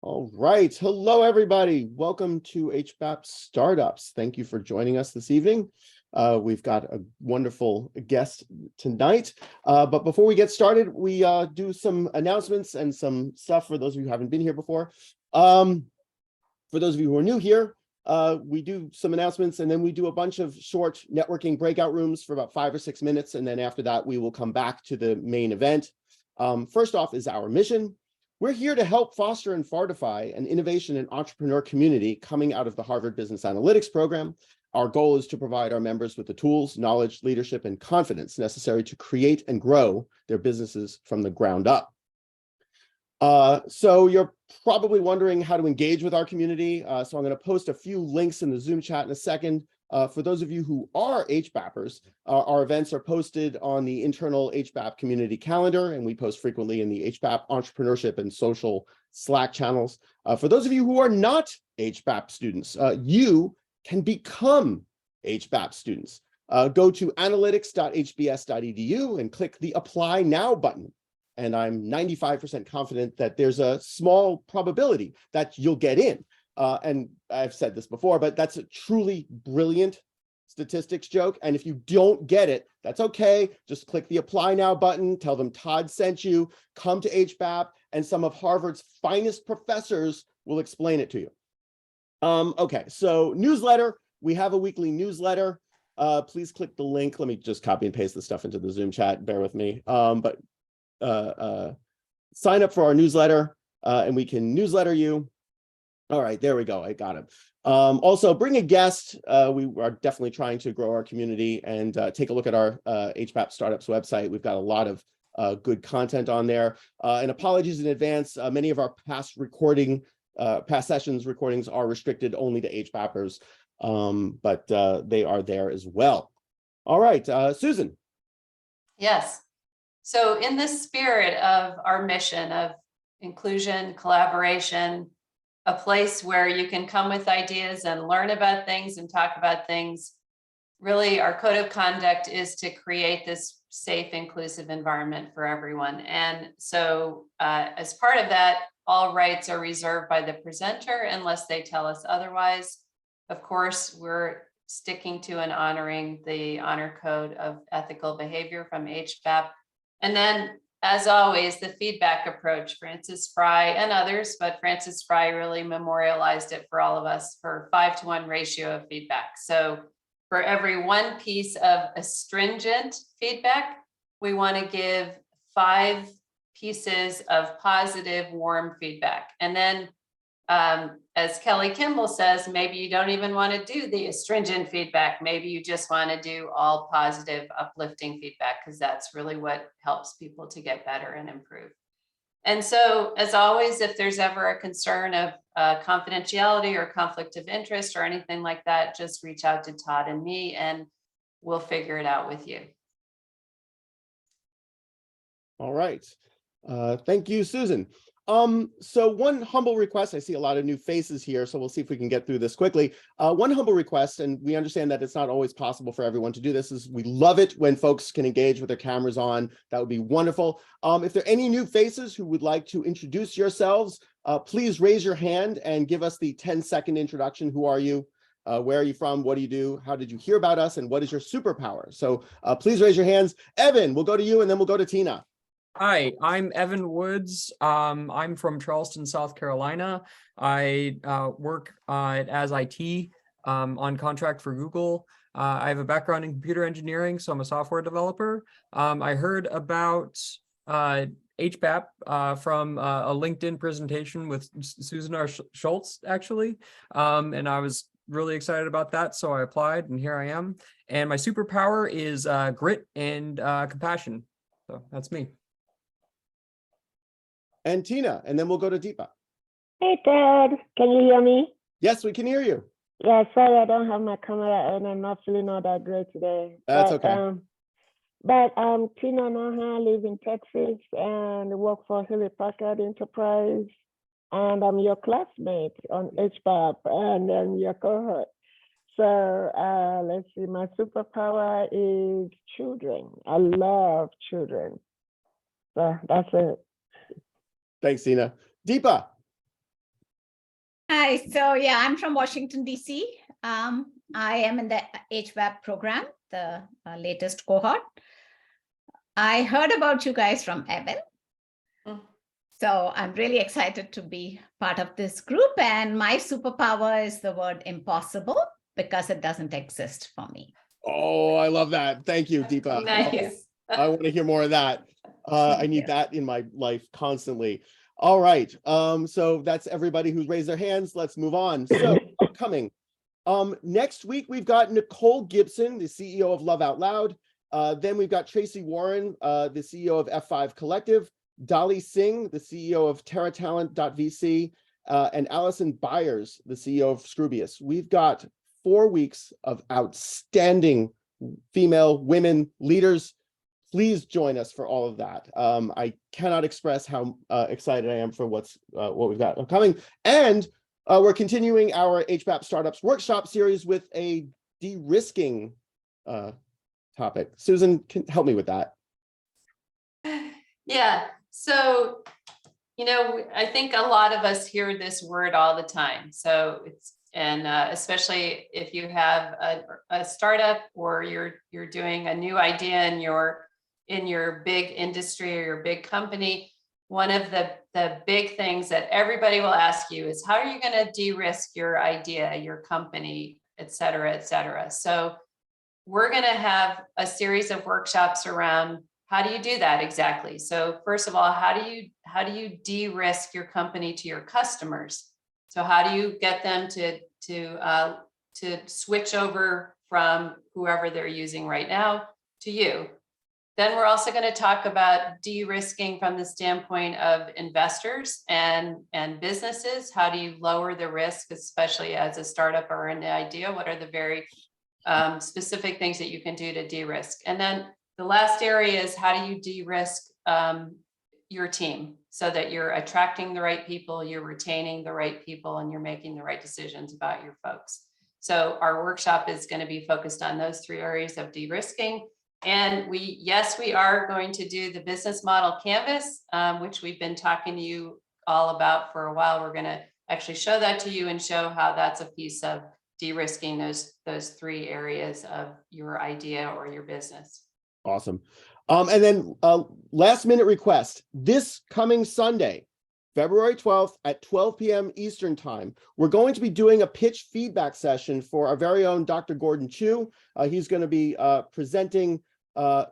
All right. Hello, everybody. Welcome to HBAP Startups. Thank you for joining us this evening. We've got a wonderful guest tonight. But before we get started, we do some announcements and some stuff for those of you who haven't been here before. For those of you who are new here, we do some announcements and then we do a bunch of short networking breakout rooms for about 5 or 6 minutes. And then after that, we will come back to the main event. First off is our mission. We're here to help foster and fortify an innovation and entrepreneur community coming out of the Harvard Business Analytics program. Our goal is to provide our members with the tools, knowledge, leadership, and confidence necessary to create and grow their businesses from the ground up. So you're probably wondering how to engage with our community. So I'm going to post a few links in the Zoom chat in a second. For those of you who are HBAPers, our events are posted on the internal HBAP community calendar, and we post frequently in the HBAP entrepreneurship and social Slack channels. For those of you who are not HBAP students, you can become HBAP students. Go to analytics.hbs.edu and click the Apply Now button. And I'm 95% confident that there's a small probability that you'll get in. And I've said this before, but that's a truly brilliant statistics joke. And if you don't get it, that's okay. Just click the Apply Now button, tell them Todd sent you, come to HBAP, and some of Harvard's finest professors will explain it to you. Okay, so newsletter. We have a weekly newsletter. Please click the link. Let me just copy and paste the stuff into the Zoom chat. Bear with me. Sign up for our newsletter and we can newsletter you. All right, there we go. I got him. Also, bring a guest. We are definitely trying to grow our community and take a look at our HBAP Startups website. We've got a lot of good content on there. And apologies in advance. Many of our past sessions recordings are restricted only to HBAPers, but they are there as well. All right, Susan. Yes. So in the spirit of our mission of inclusion, collaboration, a place where you can come with ideas and learn about things and talk about things, really our code of conduct is to create this safe, inclusive environment for everyone. And so as part of that, all rights are reserved by the presenter unless they tell us otherwise. Of course, we're sticking to and honoring the honor code of ethical behavior from HBAP. And then, as always, the feedback approach, Francis Fry and others, but Francis Fry really memorialized it for all of us for 5-to-1 ratio of feedback. So for every one piece of astringent feedback, we want to give 5 pieces of positive, warm feedback. And then, as Kelly Kimball says, maybe you don't even want to do the astringent feedback. Maybe you just want to do all positive, uplifting feedback, because that's really what helps people to get better and improve. And so, as always, if there's ever a concern of confidentiality or conflict of interest or anything like that, just reach out to Todd and me, and we'll figure it out with you. All right. Thank you, Susan. So one humble request, I see a lot of new faces here, so we'll see if we can get through this quickly. One humble request, and we understand that it's not always possible for everyone to do this, is we love it when folks can engage with their cameras on. That would be wonderful. If there are any new faces who would like to introduce yourselves, please raise your hand and give us the 10-second introduction. Who are you? Where are you from? What do you do? How did you hear about us? And what is your superpower? So please raise your hands. Evan, we'll go to you and then we'll go to Tina. Hi, I'm Evan Woods. I'm from Charleston, South Carolina. I work as IT on contract for Google. I have a background in computer engineering, so I'm a software developer. I heard about HBAP from a LinkedIn presentation with Susan R. Schultz, actually, and I was really excited about that, so I applied, and here I am. And my superpower is grit and compassion. So that's me. And Tina, and then we'll go to Deepa. Hey, Ted, can you hear me? Yes, we can hear you. Yeah, sorry, I don't have my camera and I'm not feeling all that great today. That's okay. Tina Naha, live in Texas and work for Hewlett Packard Enterprise. And I'm your classmate on HBAP and I'm your cohort. So let's see, my superpower is children. I love children. So that's it. Thanks, Tina. Deepa. Hi, so yeah, I'm from Washington, D.C. I am in the HBAP program, the latest cohort. I heard about you guys from Evan. Mm. So I'm really excited to be part of this group. And my superpower is the word impossible because it doesn't exist for me. Oh, I love that. Thank you, Deepa. Nice. I want to hear more of that. I Thank need you. that in my life constantly. All right. So that's everybody who's raised their hands. Let's move on. So upcoming. Next week, we've got Nicole Gibson, the CEO of Love Out Loud. Then we've got Tracy Warren, the CEO of F5 Collective, Dolly Singh, the CEO of TerraTalent.vc, and Allison Byers, the CEO of Scroobius. We've got 4 weeks of outstanding female women leaders. Please join us for all of that. I cannot express how excited I am for what we've got upcoming. And we're continuing our HBAP Startups Workshop series with a de-risking topic. Susan, can help me with that. Yeah, so, I think a lot of us hear this word all the time. So especially if you have a startup or you're doing a new idea in your big industry or your big company, one of the big things that everybody will ask you is, how are you going to de-risk your idea, your company, et cetera, et cetera. So we're going to have a series of workshops around how do you do that exactly. So first of all, how do you de-risk your company to your customers? So how do you get them to switch over from whoever they're using right now to you? Then we're also going to talk about de-risking from the standpoint of investors and businesses. How do you lower the risk, especially as a startup or an idea? What are the very specific things that you can do to de-risk? And then the last area is, how do you de-risk your team so that you're attracting the right people, you're retaining the right people, and you're making the right decisions about your folks. So our workshop is going to be focused on those 3 areas of de-risking. And we are going to do the business model canvas, which we've been talking to you all about for a while. We're going to actually show that to you and show how that's a piece of de-risking those 3 areas of your idea or your business. Awesome. And then last minute request, this coming Sunday, February 12th at 12 p.m. Eastern time, we're going to be doing a pitch feedback session for our very own Dr. Gordon Chu. He's going to be presenting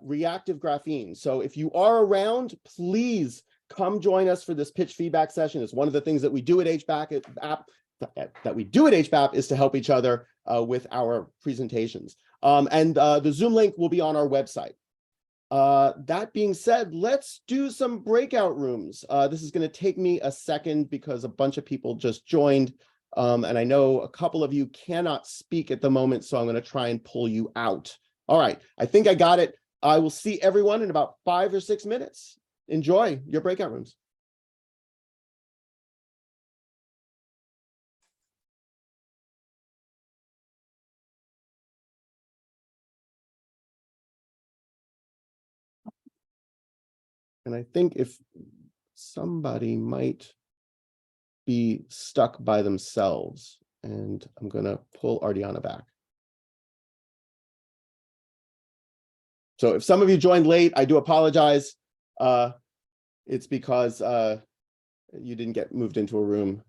reactive graphene. So if you are around, please come join us for this pitch feedback session. It's one of the things that we do at HBAP is to help each other with our presentations. And the Zoom link will be on our website. That being said, let's do some breakout rooms. This is going to take me a second because a bunch of people just joined. And I know a couple of you cannot speak at the moment, so I'm going to try and pull you out. All right, I think I got it. I will see everyone in about 5 or 6 minutes. Enjoy your breakout rooms. And I think if somebody might be stuck by themselves, and I'm going to pull Ardiana back. So if some of you joined late, I do apologize. It's because you didn't get moved into a room.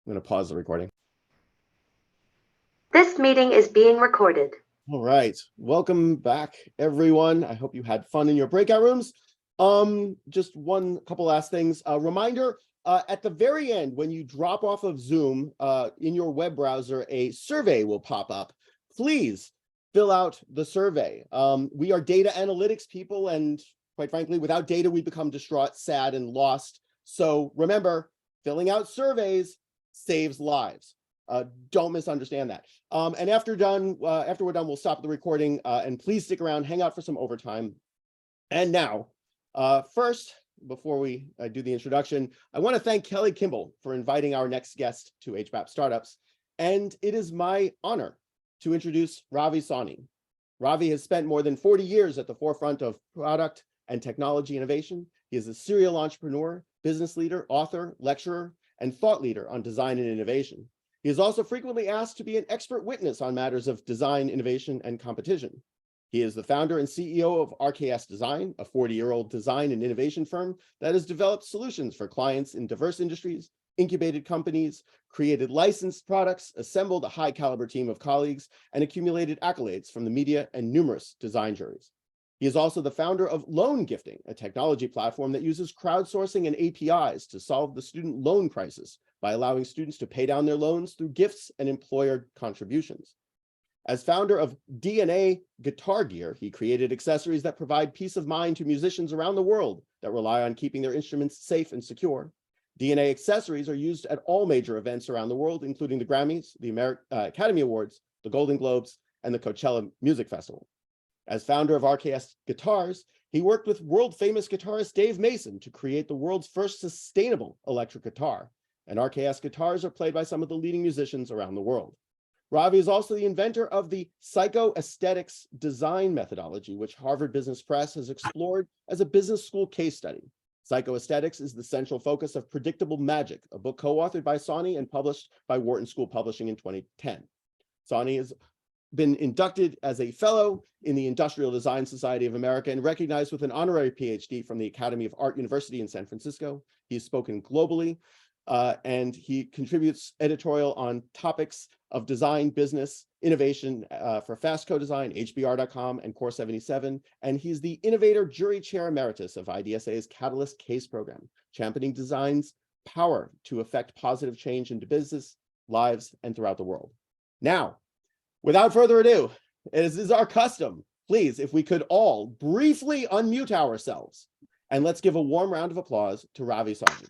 I'm going to pause the recording. This meeting is being recorded. All right. Welcome back, everyone. I hope you had fun in your breakout rooms. Just couple last things. A reminder, at the very end, when you drop off of Zoom, in your web browser, a survey will pop up. Please fill out the survey. We are data analytics people, and quite frankly, without data, we become distraught, sad, and lost. So remember, filling out surveys saves lives. Don't misunderstand that. And after we're done, we'll stop the recording, and please stick around, hang out for some overtime. And now, first, before we do the introduction, I want to thank Kelly Kimball for inviting our next guest to HBAP Startups. And it is my honor to introduce Ravi Sawhney. Ravi has spent more than 40 years at the forefront of product and technology innovation. He is a serial entrepreneur, business leader, author, lecturer, and thought leader on design and innovation. He is also frequently asked to be an expert witness on matters of design, innovation, and competition. He is the founder and CEO of RKS Design, a 40-year-old design and innovation firm that has developed solutions for clients in diverse industries, incubated companies, created licensed products, assembled a high-caliber team of colleagues, and accumulated accolades from the media and numerous design juries. He is also the founder of Loan Gifting, a technology platform that uses crowdsourcing and APIs to solve the student loan crisis by allowing students to pay down their loans through gifts and employer contributions. As founder of DNA Guitar Gear, he created accessories that provide peace of mind to musicians around the world that rely on keeping their instruments safe and secure. DNA accessories are used at all major events around the world, including the Grammys, the Academy Awards, the Golden Globes, and the Coachella Music Festival. As founder of RKS Guitars, he worked with world-famous guitarist Dave Mason to create the world's first sustainable electric guitar, and RKS guitars are played by some of the leading musicians around the world. Ravi is also the inventor of the psychoaesthetics design methodology, which Harvard Business Press has explored as a business school case study. Psychoaesthetics is the central focus of Predictable Magic, a book co-authored by Sawhney and published by Wharton School Publishing in 2010. Sawhney has been inducted as a fellow in the Industrial Design Society of America and recognized with an honorary PhD from the Academy of Art University in San Francisco. He's spoken globally, and he contributes editorial on topics of design, business, innovation for Fast Co-Design, HBR.com, and Core 77. And he's the Innovator Jury Chair Emeritus of IDSA's Catalyst Case Program, championing design's power to affect positive change into business, lives, and throughout the world. Now, without further ado, as is our custom, please, if we could all briefly unmute ourselves, and let's give a warm round of applause to Ravi Sawhney.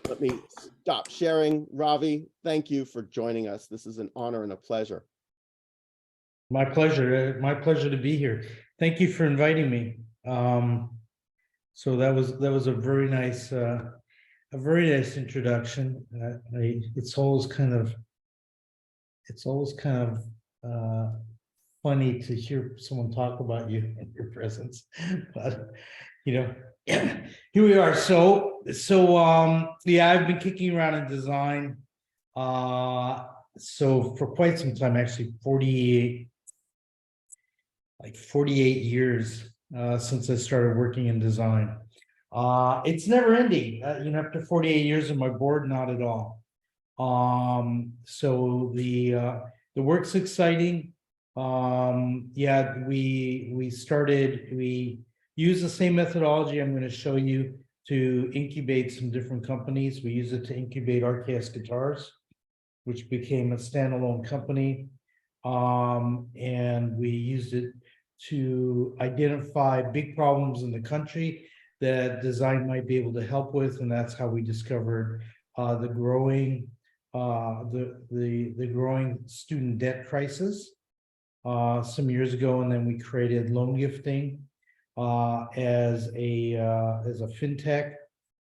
Let me stop sharing. Ravi, thank you for joining us. This is an honor and a pleasure. My pleasure. My pleasure to be here. Thank you for inviting me. So that was a very nice introduction. It's always kind of funny to hear someone talk about you in your presence, but you know, here we are. So yeah, I've been kicking around in design. So for quite some time, actually 48 years since I started working in design. It's never ending. After 48 years on my board, not at all. So the work's exciting. Yeah, we use the same methodology I'm going to show you to incubate some different companies. We use it to incubate RKS Guitars, which became a standalone company. And we used it to identify big problems in the country that design might be able to help with, and that's how we discovered the growing student debt crisis some years ago, and then we created Loan Gifting as a fintech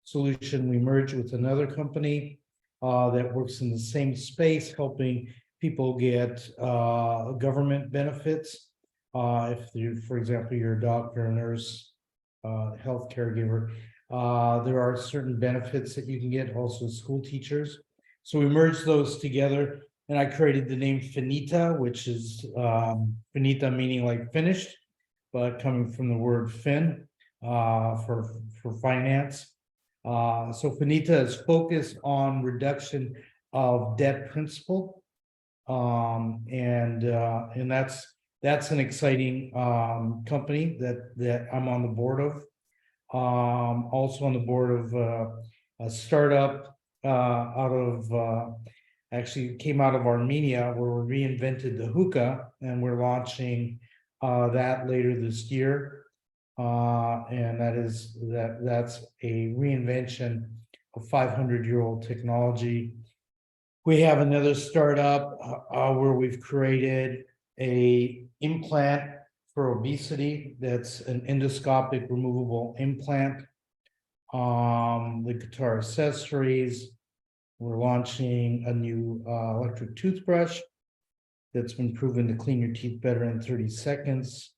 solution. We merged with another company that works in the same space, helping people get government benefits. If you, for example, you're a doctor, a nurse, health caregiver, there are certain benefits that you can get, also school teachers. So we merged those together, and I created the name Finita, which is Finita meaning like finished, but coming from the word fin for finance. So Finita is focused on reduction of debt principal, and that's an exciting company that I'm on the board of. Also on the board of a startup actually came out of Armenia, where we reinvented the hookah, and we're launching that later this year. And that's a reinvention of 500-year-old technology. We have another startup where we've created a implant for obesity. That's an endoscopic removable implant. The guitar accessories. We're launching a new electric toothbrush that's been proven to clean your teeth better in 30 seconds.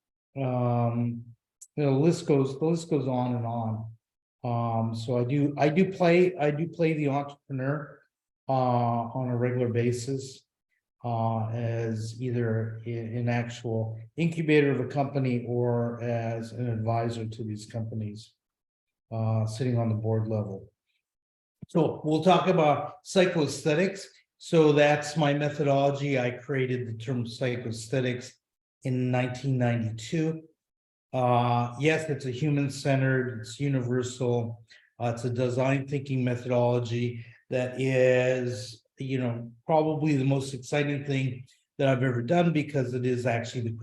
the list goes on and on. So I do play the entrepreneur on a regular basis, as either an actual incubator of a company or as an advisor to these companies, sitting on the board level. So we'll talk about psychoaesthetics. So that's my methodology. I created the term psychoaesthetics in 1992. Yes, it's a human-centered, it's universal. It's a design thinking methodology that is, probably the most exciting thing that I've ever done, because it is actually the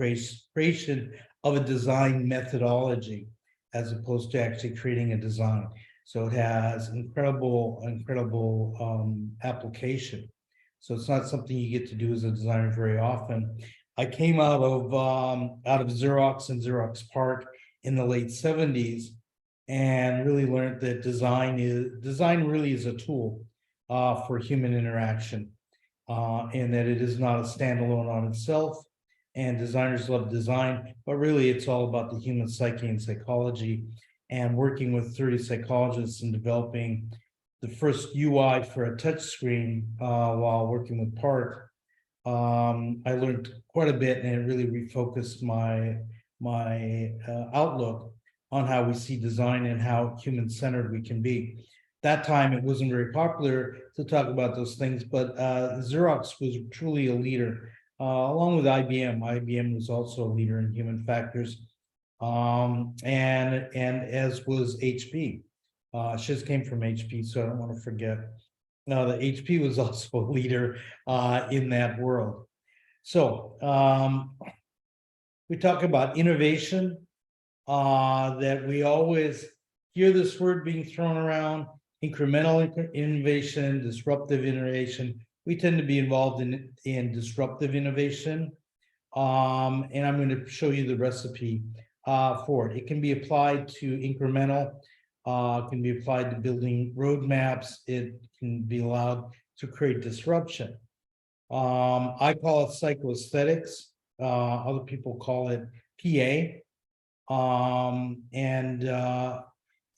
creation of a design methodology as opposed to actually creating a design. So it has incredible application. So it's not something you get to do as a designer very often. I came out of Xerox and Xerox PARC in the late 70s, and really learned that design really is a tool for human interaction, and that it is not a standalone on itself. And designers love design, but really it's all about the human psyche and psychology. And working with 30 psychologists and developing the first UI for a touch screen while working with PARC, I learned quite a bit, and it really refocused my outlook on how we see design and how human-centered we can be. That time, it wasn't very popular to talk about those things, but Xerox was truly a leader, along with IBM. IBM was also a leader in human factors, and as was HP. Shiz came from HP, so I don't want to forget. Now, the HP was also a leader in that world. So we talk about innovation, that we always hear this word being thrown around: incremental innovation, disruptive innovation. We tend to be involved in disruptive innovation, and I'm going to show you the recipe for it. It can be applied to incremental. Can be applied to building roadmaps. It can be allowed to create disruption. I call it psychoaesthetics. Other people call it PA.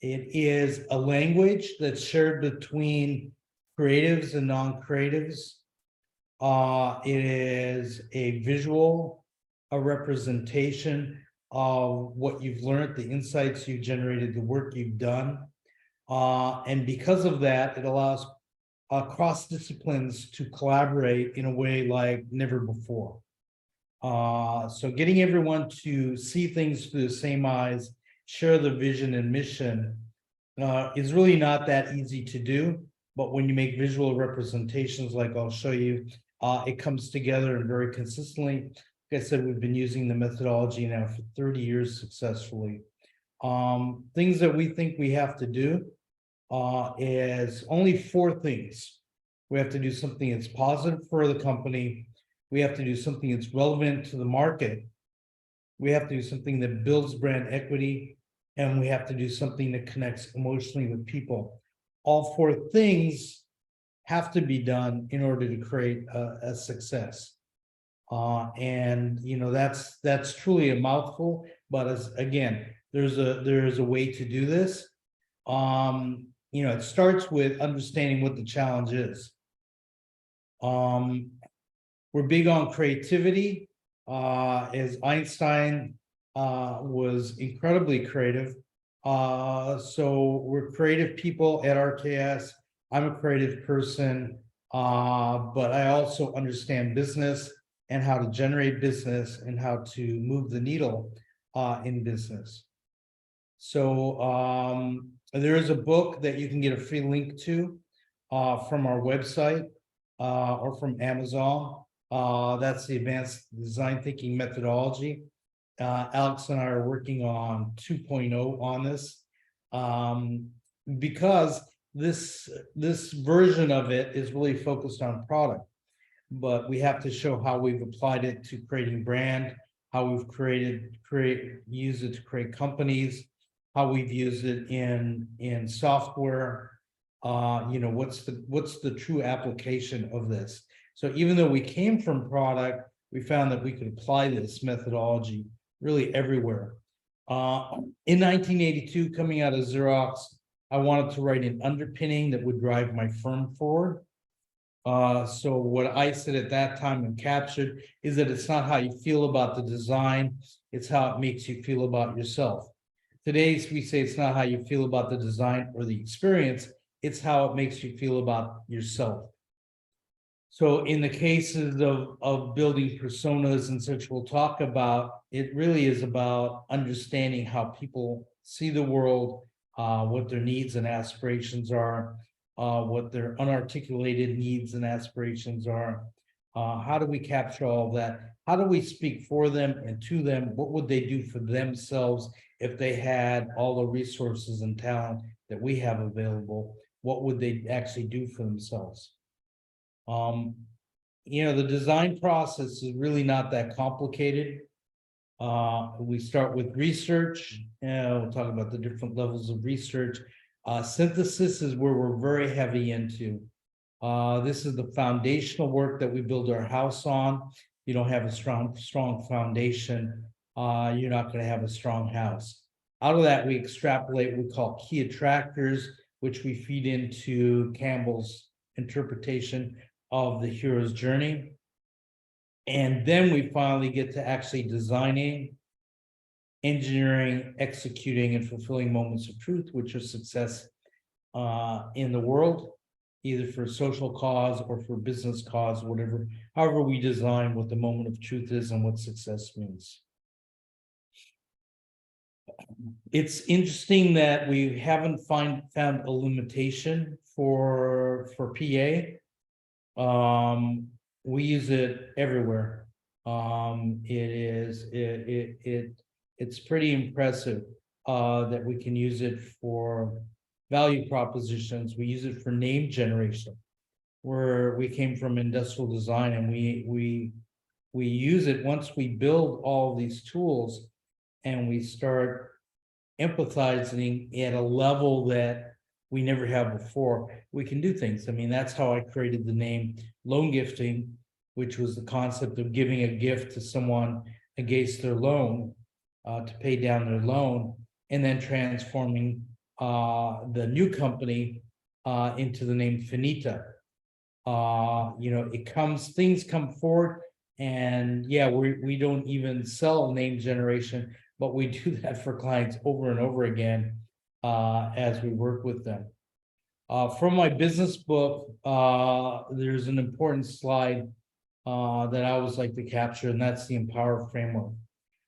It is a language that's shared between creatives and non-creatives. It is a visual, a representation of what you've learned, the insights you've generated, the work you've done. And because of that, it allows cross disciplines to collaborate in a way like never before. So getting everyone to see things through the same eyes, share the vision and mission, is really not that easy to do. But when you make visual representations, like I'll show you, it comes together and very consistently. Like I said, we've been using the methodology now for 30 years successfully. Things that we think we have to do is only 4 things. We have to do something that's positive for the company. We have to do something that's relevant to the market. We have to do something that builds brand equity, and we have to do something that connects emotionally with people. All 4 things have to be done in order to create a success. And that's truly a mouthful, but again, there's a way to do this. It starts with understanding what the challenge is. We're big on creativity, as Einstein was incredibly creative. So we're creative people at RKS. I'm a creative person, but I also understand business and how to generate business and how to move the needle in business. So there is a book that you can get a free link to from our website or from Amazon. That's the Advanced Design Thinking Methodology. Alex and I are working on 2.0 on this, because this version of it is really focused on product. But we have to show how we've applied it to creating brand, how we've used it to create companies, how we've used it in software. What's the true application of this? So even though we came from product, we found that we could apply this methodology really everywhere. In 1982, coming out of Xerox, I wanted to write an underpinning that would drive my firm forward. So what I said at that time and captured is that it's not how you feel about the design, it's how it makes you feel about yourself. Today, we say it's not how you feel about the design or the experience, it's how it makes you feel about yourself. So in the cases of building personas and such we'll talk about, it really is about understanding how people see the world, what their needs and aspirations are, what their unarticulated needs and aspirations are. How do we capture all of that? How do we speak for them and to them? What would they do for themselves if they had all the resources and talent that we have available? What would they actually do for themselves? The design process is really not that complicated. We start with research, and we'll talk about the different levels of research. Synthesis is where we're very heavy into. This is the foundational work that we build our house on. You don't have a strong foundation, you're not going to have a strong house. Out of that, we extrapolate what we call key attractors, which we feed into Campbell's interpretation of the hero's journey. And then we finally get to actually designing, engineering, executing, and fulfilling moments of truth, which are success in the world, either for social cause or for business cause, whatever, however we design what the moment of truth is and what success means. It's interesting that we haven't found a limitation for PA. We use it everywhere. It's pretty impressive that we can use it for value propositions. We use it for name generation, where we came from industrial design, and we use it once we build all these tools and we start empathizing at a level that we never have before. We can do things. I mean, that's how I created the name loan gifting, which was the concept of giving a gift to someone against their loan to pay down their loan, and then transforming the new company into the name Finita. Things come forward, and yeah, we don't even sell name generation, but we do that for clients over and over again as we work with them. From my business book, there's an important slide that I always like to capture, and that's the Empower framework.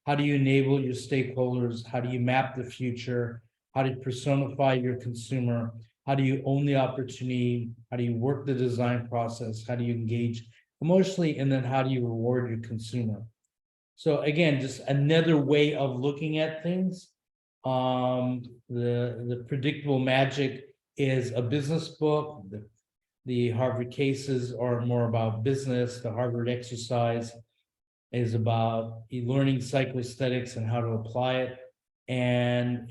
How do you enable your stakeholders? How do you map the future? How do you personify your consumer? How do you own the opportunity? How do you work the design process? How do you engage emotionally? And then how do you reward your consumer? So again, just another way of looking at things. The Predictable Magic is a business book. The Harvard cases are more about business. The Harvard exercise is about learning psychoaesthetics and how to apply it. And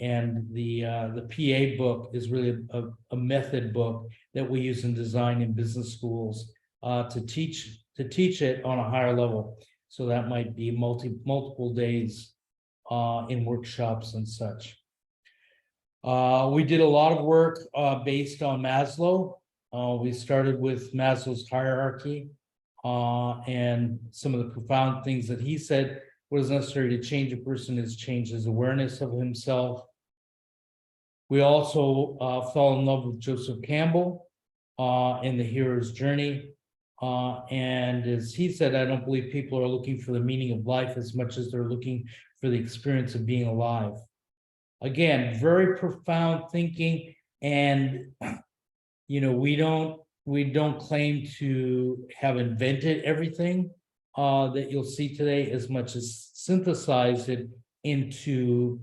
the PA book is really a method book that we use in design in business schools to teach it on a higher level. So that might be multiple days in workshops and such. We did a lot of work based on Maslow. We started with Maslow's hierarchy and some of the profound things that he said. What is necessary to change a person is change his awareness of himself. We also fell in love with Joseph Campbell in The Hero's Journey. And as he said, I don't believe people are looking for the meaning of life as much as they're looking for the experience of being alive. Again, very profound thinking, and we don't claim to have invented everything that you'll see today, as much as synthesize it into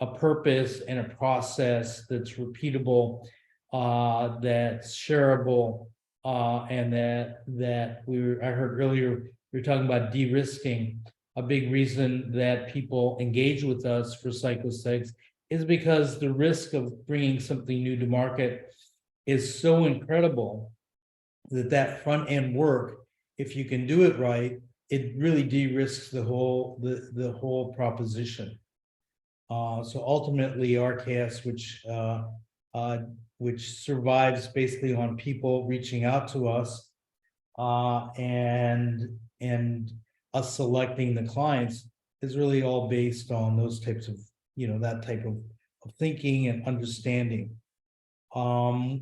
a purpose and a process that's repeatable, that's shareable, and that I heard earlier we were talking about de-risking. A big reason that people engage with us for psychoaesthetics is because the risk of bringing something new to market is so incredible that front end work, if you can do it right, it really de-risks the whole proposition. So ultimately, RKS, which survives basically on people reaching out to us, and us selecting the clients, is really all based on those types of, that type of thinking and understanding. You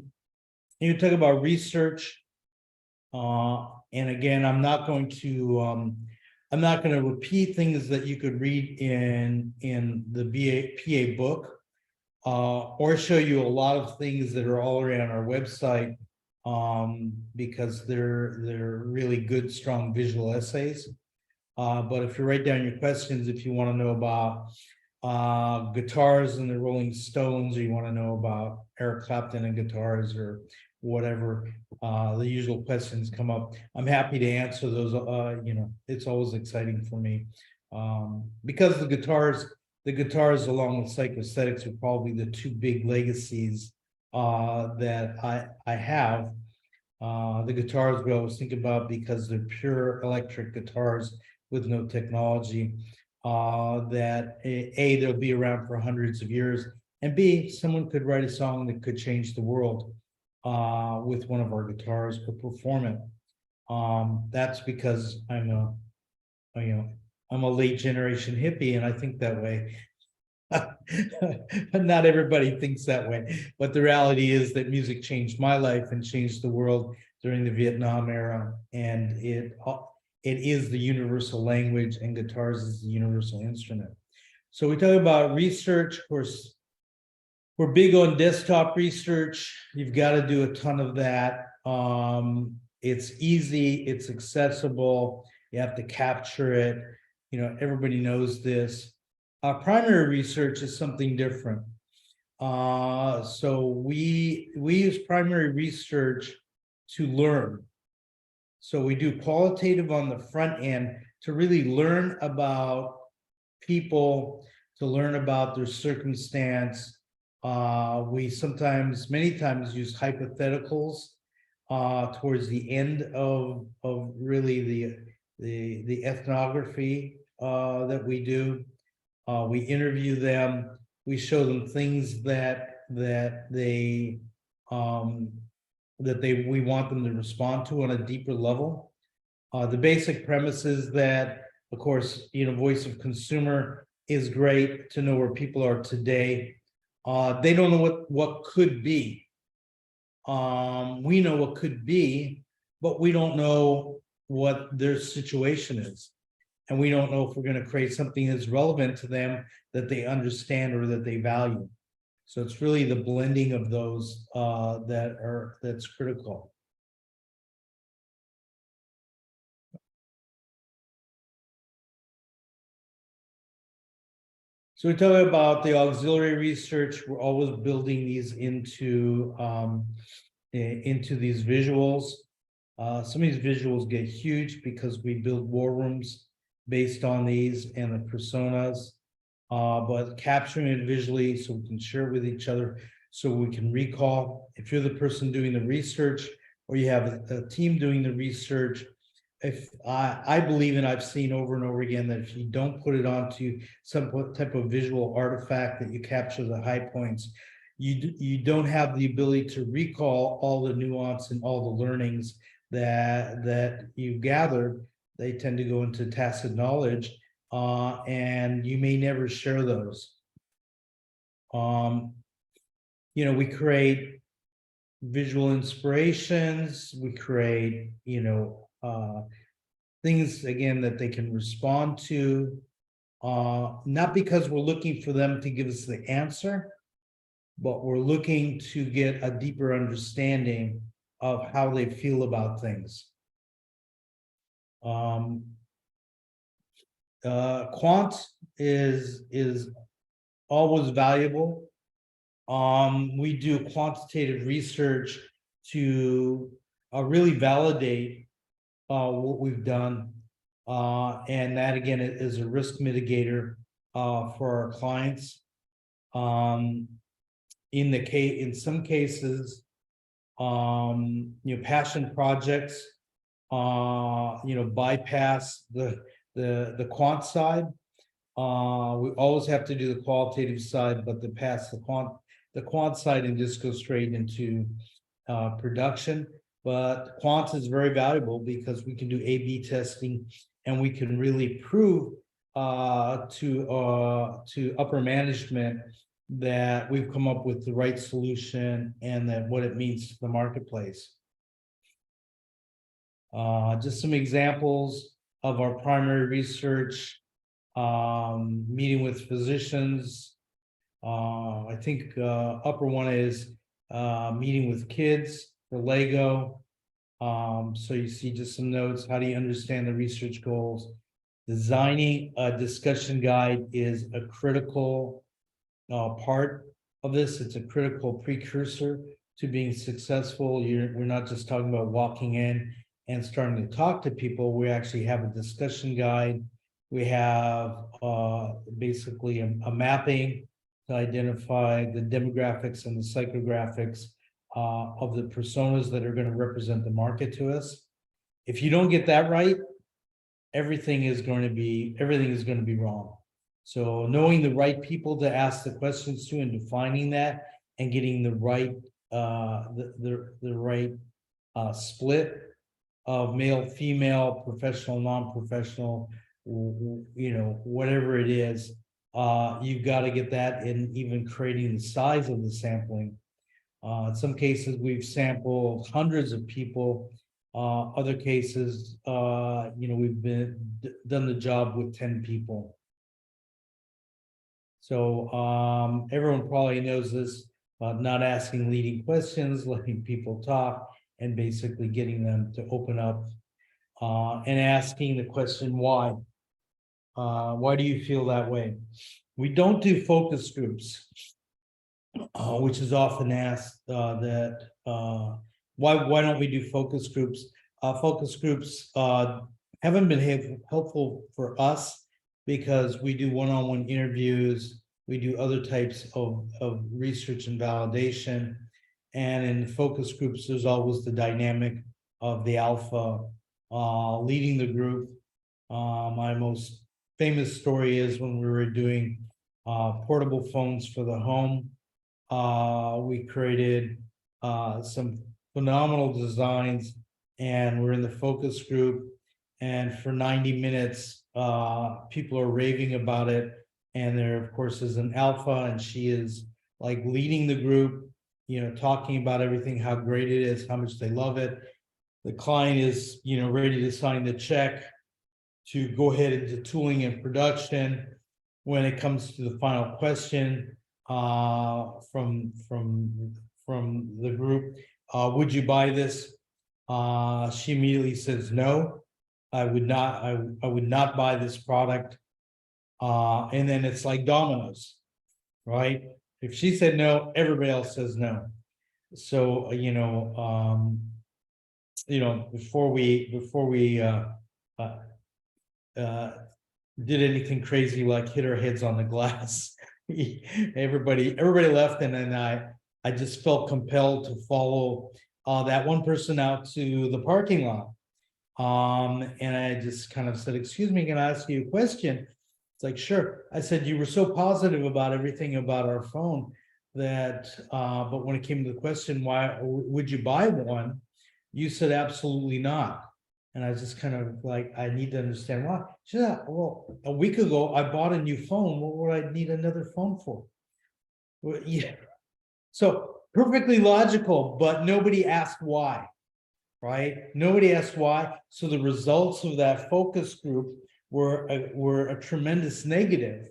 talk about research, and again, I'm not going to repeat things that you could read in the PA book, or show you a lot of things that are all around our website, because they're really good, strong visual essays. But if you write down your questions, if you want to know about guitars and the Rolling Stones, or you want to know about Eric Clapton and guitars, or whatever, the usual questions come up, I'm happy to answer those. It's always exciting for me, because the guitars along with psychosthetics are probably the two big legacies that I have. The guitars we always think about because they're pure electric guitars with no technology, that A, they'll be around for hundreds of years, and B, someone could write a song that could change the world with one of our guitars or perform it. That's because I'm a late generation hippie, and I think that way. Not everybody thinks that way, but the reality is that music changed my life and changed the world during the Vietnam era, and it is the universal language, and guitars is the universal instrument. So we talk about research. Of course, we're big on desktop research. You've got to do a ton of that. It's easy, it's accessible, you have to capture it. Everybody knows this. Primary research is something different. So we use primary research to learn. So we do qualitative on the front end to really learn about people, to learn about their circumstance. We many times use hypotheticals towards the end of really the ethnography that we do. We interview them. We show them things that we want them to respond to on a deeper level. The basic premise is that, of course, voice of consumer is great to know where people are today. They don't know what could be. We know what could be, but we don't know what their situation is. And we don't know if we're going to create something that's relevant to them, that they understand or that they value. So it's really the blending of those that's critical. So we talk about the auxiliary research. We're always building these into these visuals. Some of these visuals get huge because we build war rooms based on these and the personas, but capturing it visually so we can share it with each other, so we can recall. If you're the person doing the research, or you have a team doing the research, if I believe, and I've seen over and over again, that if you don't put it onto some type of visual artifact that you capture the high points, you don't have the ability to recall all the nuance and all the learnings that you gathered. They tend to go into tacit knowledge, and you may never share those. We create visual inspirations. We create, things again that they can respond to, not because we're looking for them to give us the answer, but we're looking to get a deeper understanding of how they feel about things. Quant is always valuable. We do quantitative research to really validate what we've done, and that again is a risk mitigator for our clients. In some cases, passion projects bypass the quant side. We always have to do the qualitative side, but to pass the quant side and just go straight into production. But quant is very valuable because we can do A/B testing and we can really prove to upper management that we've come up with the right solution and that what it means to the marketplace. Just some examples of our primary research, meeting with physicians. I think upper one is meeting with kids for Lego. So you see just some notes. How do you understand the research goals? Designing a discussion guide is a critical part of this. It's a critical precursor to being successful. We're not just talking about walking in and starting to talk to people. We actually have a discussion guide. We have basically a mapping to identify the demographics and the psychographics of the personas that are going to represent the market to us. If you don't get that right, everything is going to be wrong. So knowing the right people to ask the questions to and defining that and getting the right split of male, female, professional, non-professional, whatever it is, you've got to get that in even creating the size of the sampling. In some cases, we've sampled hundreds of people. Other cases, we've done the job with 10 people. So everyone probably knows this, not asking leading questions, letting people talk, and basically getting them to open up and asking the question, why? Why do you feel that way? We don't do focus groups, which is often asked why don't we do focus groups? Focus groups haven't been helpful for us because we do one-on-one interviews, we do other types of research and validation. And in focus groups, there's always the dynamic of the alpha leading the group. My most famous story is when we were doing portable phones for the home. We created some phenomenal designs and we're in the focus group. And for 90 minutes, people are raving about it. And there, of course, is an alpha and she is like leading the group, talking about everything, how great it is, how much they love it. The client is, ready to sign the check to go ahead into tooling and production. When it comes to the final question from the group, would you buy this? She immediately says, no, I would not. I would not buy this product. And then it's like dominoes, right? If she said no, everybody else says no. So before we did anything crazy like hit our heads on the glass, everybody left, and then I just felt compelled to follow that one person out to the parking lot. And I just kind of said, excuse me, can I ask you a question? It's like, sure. I said, you were so positive about everything about our phone that, but when it came to the question, why would you buy one? You said, absolutely not. And I was just kind of like, I need to understand why. She said, well, a week ago, I bought a new phone. What would I need another phone for? Well, yeah. So perfectly logical, but nobody asked why, right? Nobody asked why. So the results of that focus group were a tremendous negative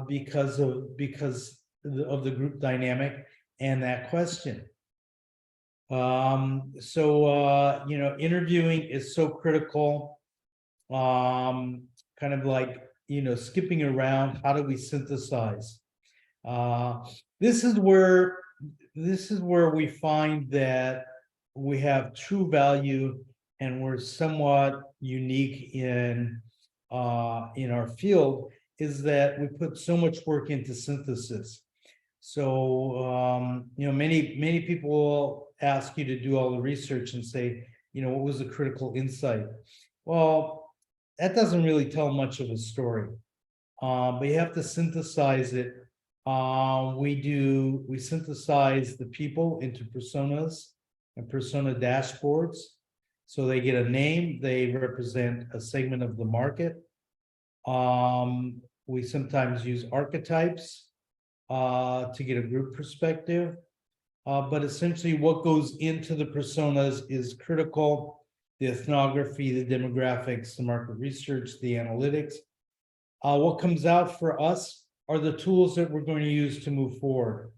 because of the group dynamic and that question. Interviewing is so critical. Kind of like, skipping around, how do we synthesize? This is where we find that we have true value and we're somewhat unique in our field, is that we put so much work into synthesis. So, many people will ask you to do all the research and say, what was the critical insight? Well, that doesn't really tell much of a story. but you have to synthesize it. We synthesize the people into personas and persona dashboards. So they get a name, they represent a segment of the market. We sometimes use archetypes to get a group perspective. But essentially what goes into the personas is critical: the ethnography, the demographics, the market research, the analytics. What comes out for us are the tools that we're going to use to move forward.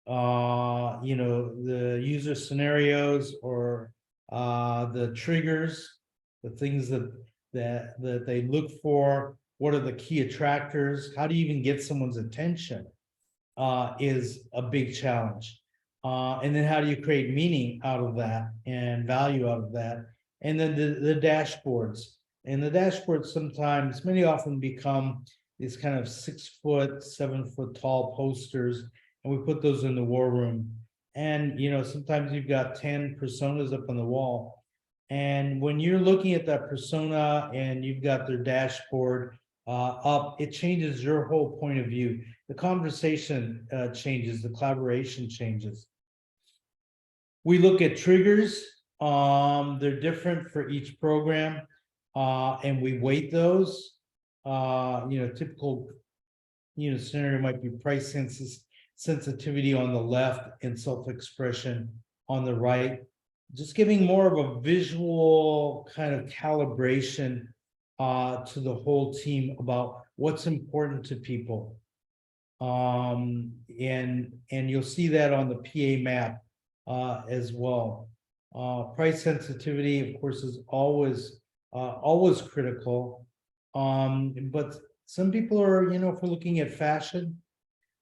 The user scenarios, or the triggers, the things that they look for. What are the key attractors? How do you even get someone's attention? Is a big challenge. And then how do you create meaning out of that and value out of that? And then the dashboards. And the dashboards sometimes, many often become these kind of 6 foot, 7 foot tall posters, and we put those in the war room. And sometimes you've got 10 personas up on the wall. And when you're looking at that persona and you've got their dashboard up, it changes your whole point of view. The conversation changes, the collaboration changes. We look at triggers. They're different for each program, and we weight those. Typical scenario might be price sensitivity on the left and self-expression on the right. Just giving more of a visual kind of calibration to the whole team about what's important to people. And you'll see that on the PA map as well. Price sensitivity, of course, is always critical. But some people are, if we're looking at fashion,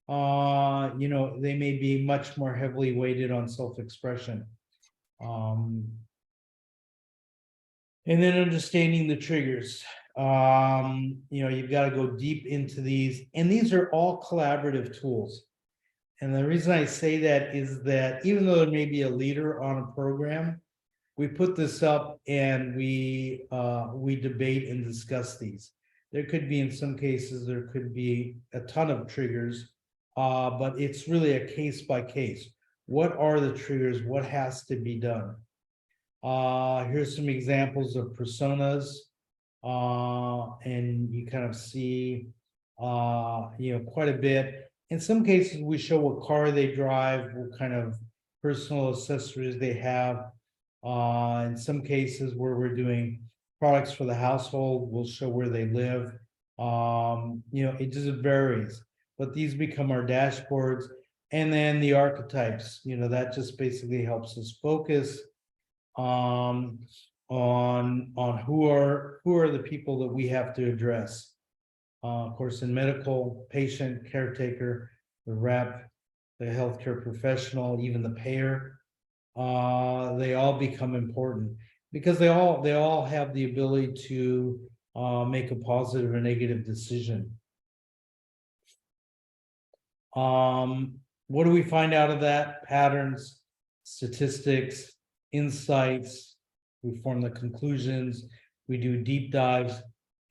they may be much more heavily weighted on self-expression. And then understanding the triggers. You've got to go deep into these, and these are all collaborative tools. And the reason I say that is that even though there may be a leader on a program, we put this up and we debate and discuss these. There could be, in some cases, there could be a ton of triggers, but it's really a case by case. What are the triggers? What has to be done? Here's some examples of personas, and you kind of see, quite a bit. In some cases, we show what car they drive, what kind of personal accessories they have. In some cases where we're doing products for the household, we'll show where they live. It just varies, but these become our dashboards. And then the archetypes, that just basically helps us focus on who are the people that we have to address. Of course, in medical, patient, caretaker, the rep, the healthcare professional, even the payer, they all become important because they all have the ability to make a positive or negative decision. What do we find out of that? Patterns, statistics, insights. We form the conclusions. We do deep dives.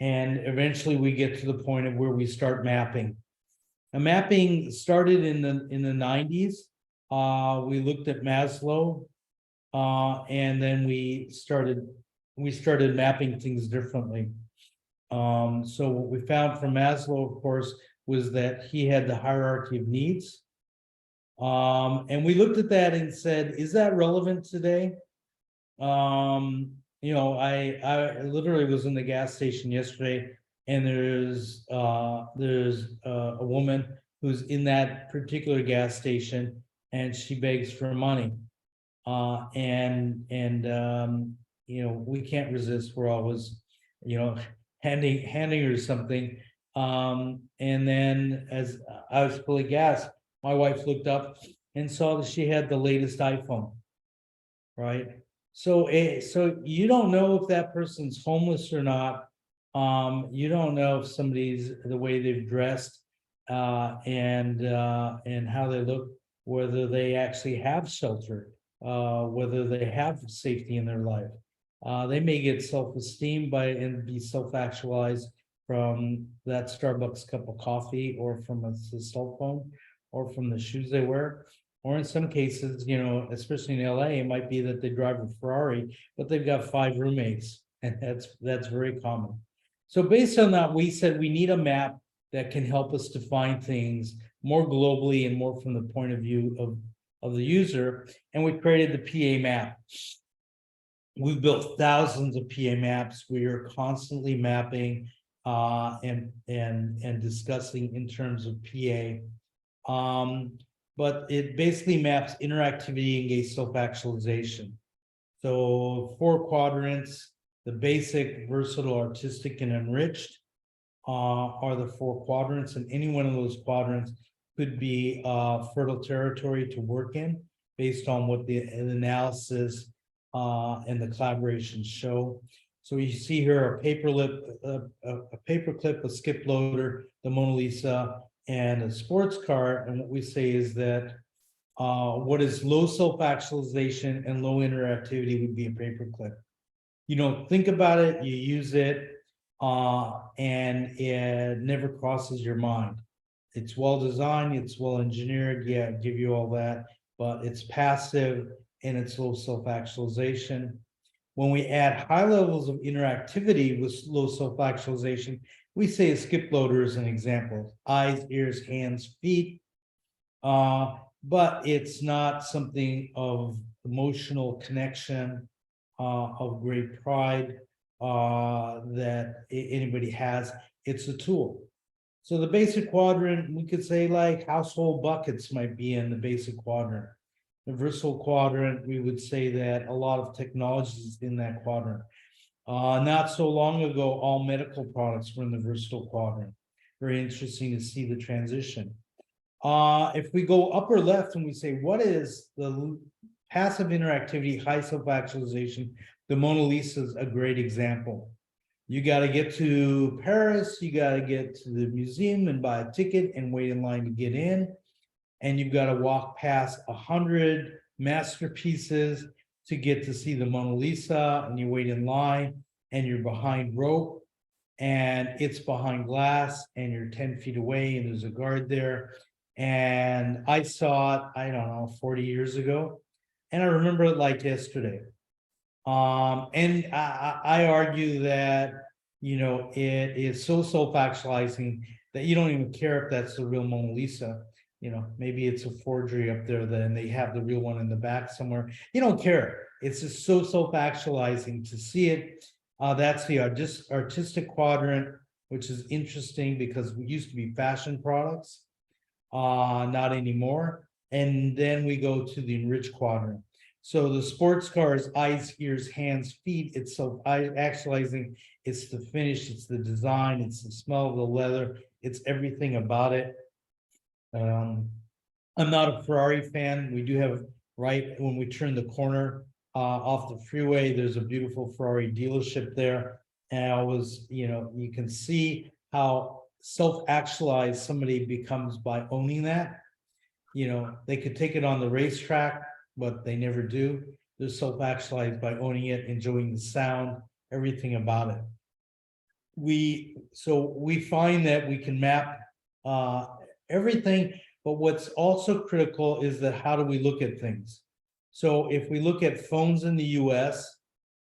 And eventually we get to the point of where we start mapping. Now, mapping started in the 90s. We looked at Maslow, and then we started mapping things differently. So what we found from Maslow, of course, was that he had the hierarchy of needs. And we looked at that and said, is that relevant today? I literally was in the gas station yesterday, and there's a woman who's in that particular gas station, and she begs for money. We can't resist. We're always, handing her something. And then as I was filling gas, my wife looked up and saw that she had the latest iPhone, right? So you don't know if that person's homeless or not. You don't know if somebody's the way they've dressed, and how they look, whether they actually have shelter, whether they have safety in their life. They may get self-esteem and be self-actualized from that Starbucks cup of coffee, or from a cell phone, or from the shoes they wear. Or in some cases, you know, especially in LA, it might be that they drive a Ferrari, but they've got 5 roommates, and that's very common. So based on that, we said we need a map that can help us define things more globally and more from the point of view of the user. And we created the PA map. We've built thousands of PA maps. We are constantly mapping and discussing in terms of PA. But it basically maps interactivity, engaged self-actualization. So 4 quadrants: the basic, versatile, artistic, and enriched are the 4 quadrants, and any one of those quadrants could be fertile territory to work in based on what the analysis and the collaborations show. So you see here a paperclip, a skip loader, the Mona Lisa, and a sports car. And what we say is that what is low self-actualization and low interactivity would be a paperclip. You don't think about it, you use it, and it never crosses your mind. It's well designed, it's well engineered, yeah, give you all that, but it's passive and it's low self-actualization. When we add high levels of interactivity with low self-actualization, we say a skip loader is an example: eyes, ears, hands, feet. But it's not something of emotional connection, of great pride that anybody has. It's a tool. So the basic quadrant, we could say like household buckets might be in the basic quadrant. The versatile quadrant, we would say that a lot of technology is in that quadrant. Not so long ago, all medical products were in the versatile quadrant. Very interesting to see the transition. If we go upper left and we say, what is the passive interactivity, high self-actualization? The Mona Lisa is a great example. You got to get to Paris, you got to get to the museum and buy a ticket and wait in line to get in. And you've got to walk past 100 masterpieces to get to see the Mona Lisa, and you wait in line and you're behind rope and it's behind glass and you're 10 feet away and there's a guard there. And I saw it, I don't know, 40 years ago, and I remember it like yesterday. And I argue that, you know, it is so self-actualizing that you don't even care if that's the real Mona Lisa. You know, maybe it's a forgery up there, then they have the real one in the back somewhere. You don't care. It's just so self-actualizing to see it. That's the artistic quadrant, which is interesting because we used to be fashion products, not anymore. And then we go to the enriched quadrant. So the sports car is eyes, ears, hands, feet. It's self-actualizing. It's the finish, it's the design, it's the smell of the leather, it's everything about it. I'm not a Ferrari fan. We do have, right when we turn the corner off the freeway, there's a beautiful Ferrari dealership there. And I was, you know, you can see how self-actualized somebody becomes by owning that. You know, they could take it on the racetrack, but they never do. They're self-actualized by owning it, enjoying the sound, everything about it. We find that we can map everything, but what's also critical is that how do we look at things? So if we look at phones in the US,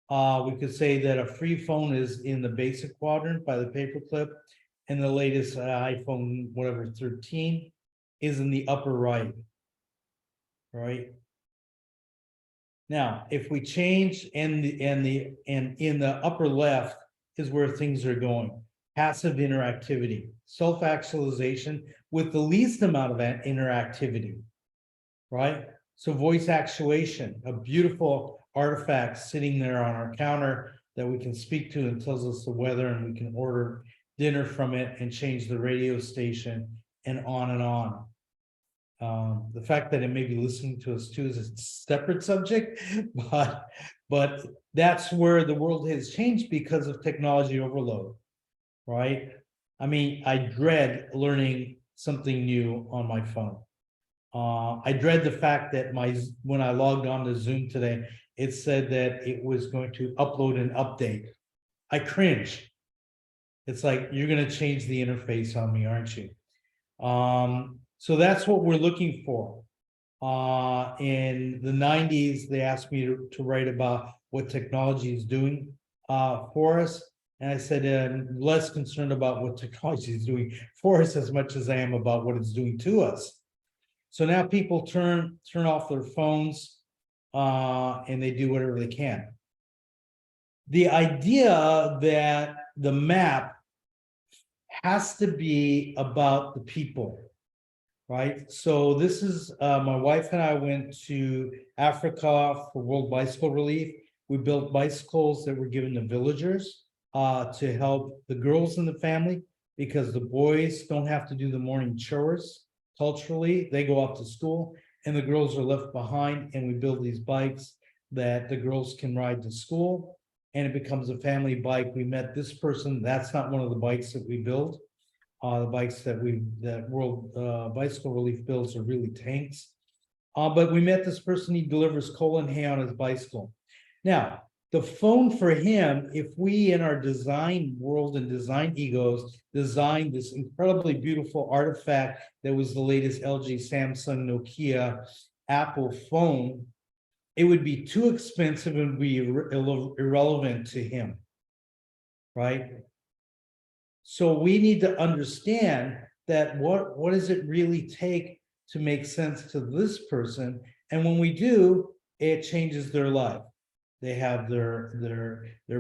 we could say that a free phone is in the basic quadrant by the paperclip, and the latest iPhone, whatever, 13, is in the upper right. Right. Now, if we change and in the upper left is where things are going. Passive interactivity, self-actualization with the least amount of interactivity, right? So voice actuation, a beautiful artifact sitting there on our counter that we can speak to and tells us the weather, and we can order dinner from it and change the radio station and on and on. The fact that it may be listening to us too is a separate subject, but that's where the world has changed because of technology overload, right? I mean, I dread learning something new on my phone. I dread the fact that when I logged on to Zoom today, it said that it was going to upload an update. I cringe. It's like, you're gonna change the interface on me, aren't you? So that's what we're looking for. In the 90s, they asked me to write about what technology is doing for us. And I said, I'm less concerned about what technology is doing for us as much as I am about what it's doing to us. So now people turn off their phones and they do whatever they can. The idea that the map has to be about the people, right? So this is, my wife and I went to Africa for World Bicycle Relief. We built bicycles that were given to villagers to help the girls in the family, because the boys don't have to do the morning chores. Culturally, they go up to school and the girls are left behind, and we build these bikes that the girls can ride to school, and it becomes a family bike. We met this person. That's not one of the bikes that we build. The bikes that World Bicycle Relief builds are really tanks. But we met this person. He delivers coal and hay on his bicycle. Now, the phone for him, if we in our design world and design egos designed this incredibly beautiful artifact that was the latest LG, Samsung, Nokia, Apple phone, it would be too expensive and be irrelevant to him, right? So we need to understand that what does it really take to make sense to this person? And when we do, it changes their life. They have their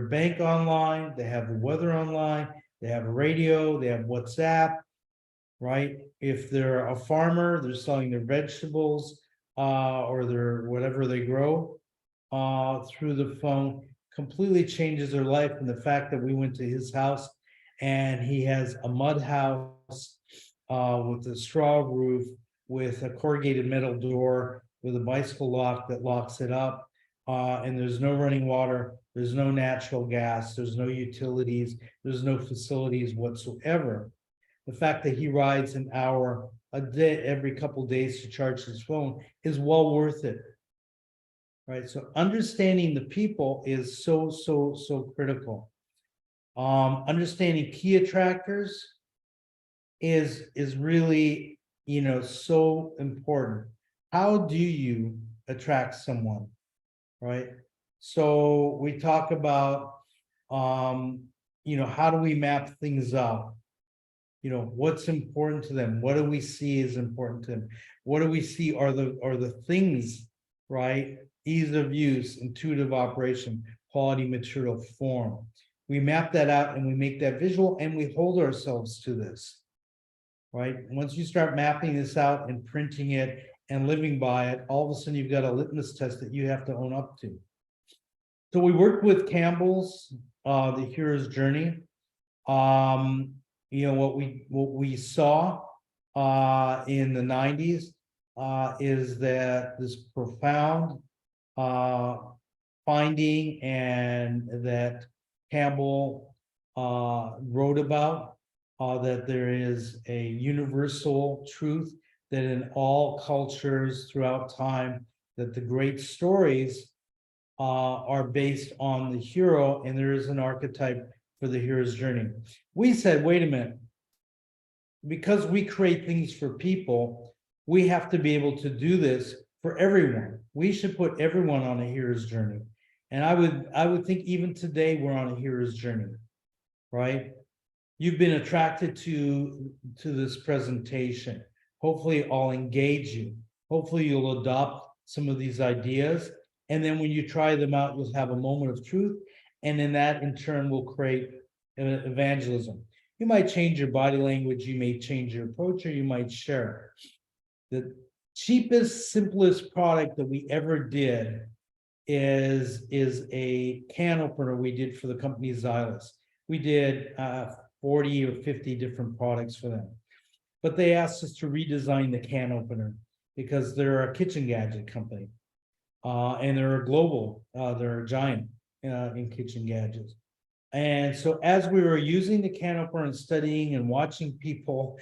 bank online, they have the weather online, they have a radio, they have WhatsApp, right? If they're a farmer, they're selling their vegetables or their whatever they grow through the phone, completely changes their life. And the fact that we went to his house and he has a mud house with a straw roof, with a corrugated metal door, with a bicycle lock that locks it up. And there's no running water, there's no natural gas, there's no utilities, there's no facilities whatsoever. The fact that he rides an hour a day every couple of days to charge his phone is well worth it. Right. So understanding the people is so critical. Understanding key attractors is really, so important. How do you attract someone? Right. So we talk about, how do we map things out? What's important to them? What do we see is important to them? What do we see are the things, right? Ease of use, intuitive operation, quality, material, form. We map that out and we make that visual and we hold ourselves to this, right? Once you start mapping this out and printing it and living by it, all of a sudden you've got a litmus test that you have to own up to. So we worked with Campbell's, the Hero's Journey. What we saw in the 90s is that this profound finding, and that Campbell wrote about, that there is a universal truth that in all cultures throughout time, that the great stories are based on the hero, and there is an archetype for the hero's journey. We said, wait a minute, because we create things for people, we have to be able to do this for everyone. We should put everyone on a hero's journey. And I would think even today we're on a hero's journey, right? You've been attracted to this presentation. Hopefully I'll engage you. Hopefully you'll adopt some of these ideas. And then when you try them out, you'll have a moment of truth. And then that in turn will create evangelism. You might change your body language, you may change your approach, or you might share. The cheapest, simplest product that we ever did is a can opener we did for the company Xylus. We did 40 or 50 different products for them. But they asked us to redesign the can opener because they're a kitchen gadget company. And they're a global, they're a giant in kitchen gadgets. And so as we were using the can opener and studying and watching people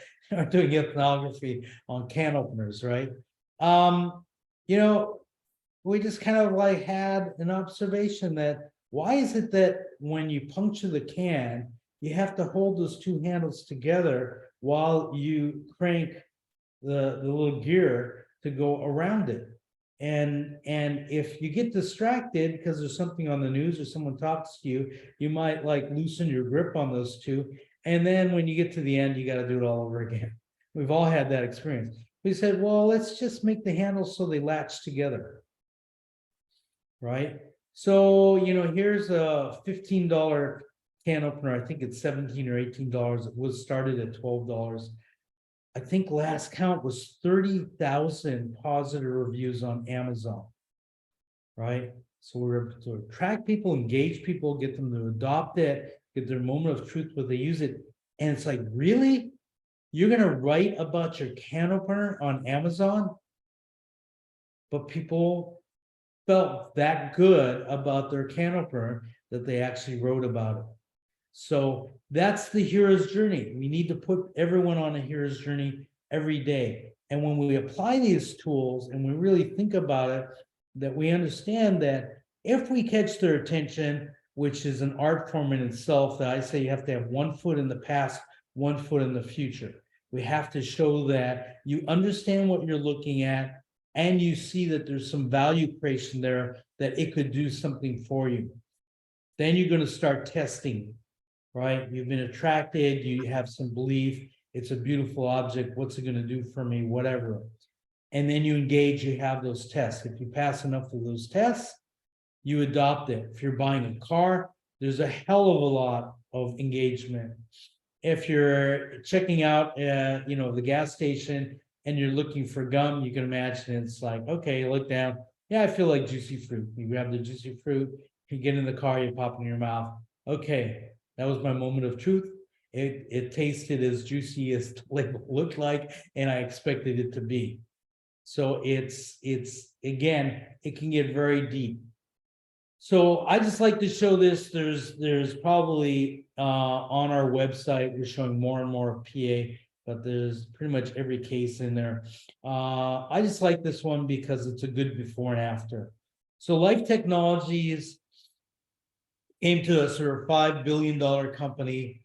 doing ethnography on can openers, right? We just kind of like had an observation that why is it that when you puncture the can, you have to hold those two handles together while you crank the little gear to go around it. And if you get distracted because there's something on the news or someone talks to you, you might like loosen your grip on those two. And then when you get to the end, you got to do it all over again. We've all had that experience. We said, well, let's just make the handles so they latch together. Right? So, here's a $15 can opener. I think it's $17 or $18. It was started at $12. I think last count was 30,000 positive reviews on Amazon, right? So we're able to attract people, engage people, get them to adopt it, get their moment of truth where they use it. And it's like, really? You're going to write about your can opener on Amazon? But people felt that good about their can opener that they actually wrote about it. So that's the hero's journey. We need to put everyone on a hero's journey every day. And when we apply these tools and we really think about it, that we understand that if we catch their attention, which is an art form in itself, that I say you have to have 1 foot in the past, 1 foot in the future. We have to show that you understand what you're looking at and you see that there's some value creation there, that it could do something for you. Then you're going to start testing. Right? You've been attracted, you have some belief, it's a beautiful object, what's it going to do for me, whatever. And then you engage, you have those tests. If you pass enough of those tests, you adopt it. If you're buying a car, there's a hell of a lot of engagement. If you're checking out, the gas station and you're looking for gum, you can imagine it's like, okay, look down. Yeah, I feel like juicy fruit. You grab the juicy fruit, you get in the car, you pop it in your mouth. Okay. That was my moment of truth. It tasted as juicy as the label looked like, and I expected it to be. So it's again, it can get very deep. So I just like to show this. There's probably on our website, we're showing more and more PA, but there's pretty much every case in there. I just like this one because it's a good before and after. So Life Technologies came to us. They're a $5 billion company.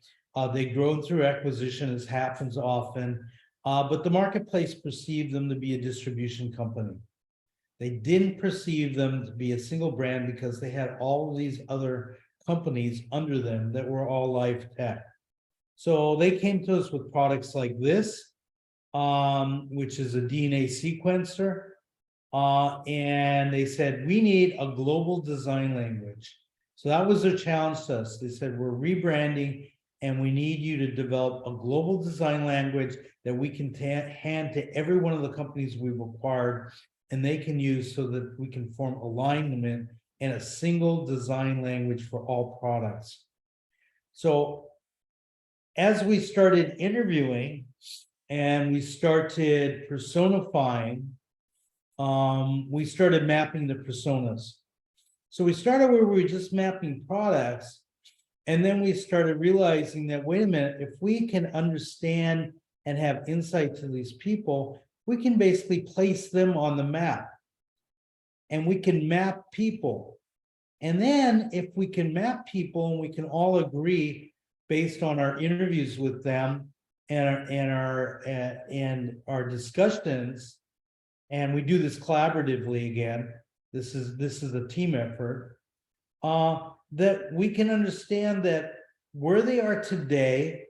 They've grown through acquisition, as happens often, but the marketplace perceived them to be a distribution company. They didn't perceive them to be a single brand because they had all these other companies under them that were all life tech. So they came to us with products like this, which is a DNA sequencer. And they said, we need a global design language. So that was their challenge to us. They said, we're rebranding and we need you to develop a global design language that we can hand to every one of the companies we've acquired and they can use so that we can form alignment in a single design language for all products. So as we started interviewing and we started personifying, we started mapping the personas. So we started where we were just mapping products, and then we started realizing that, wait a minute, if we can understand and have insight to these people, we can basically place them on the map. And we can map people. And then if we can map people and we can all agree based on our interviews with them and our discussions, and we do this collaboratively again, this is a team effort, that we can understand that where they are today,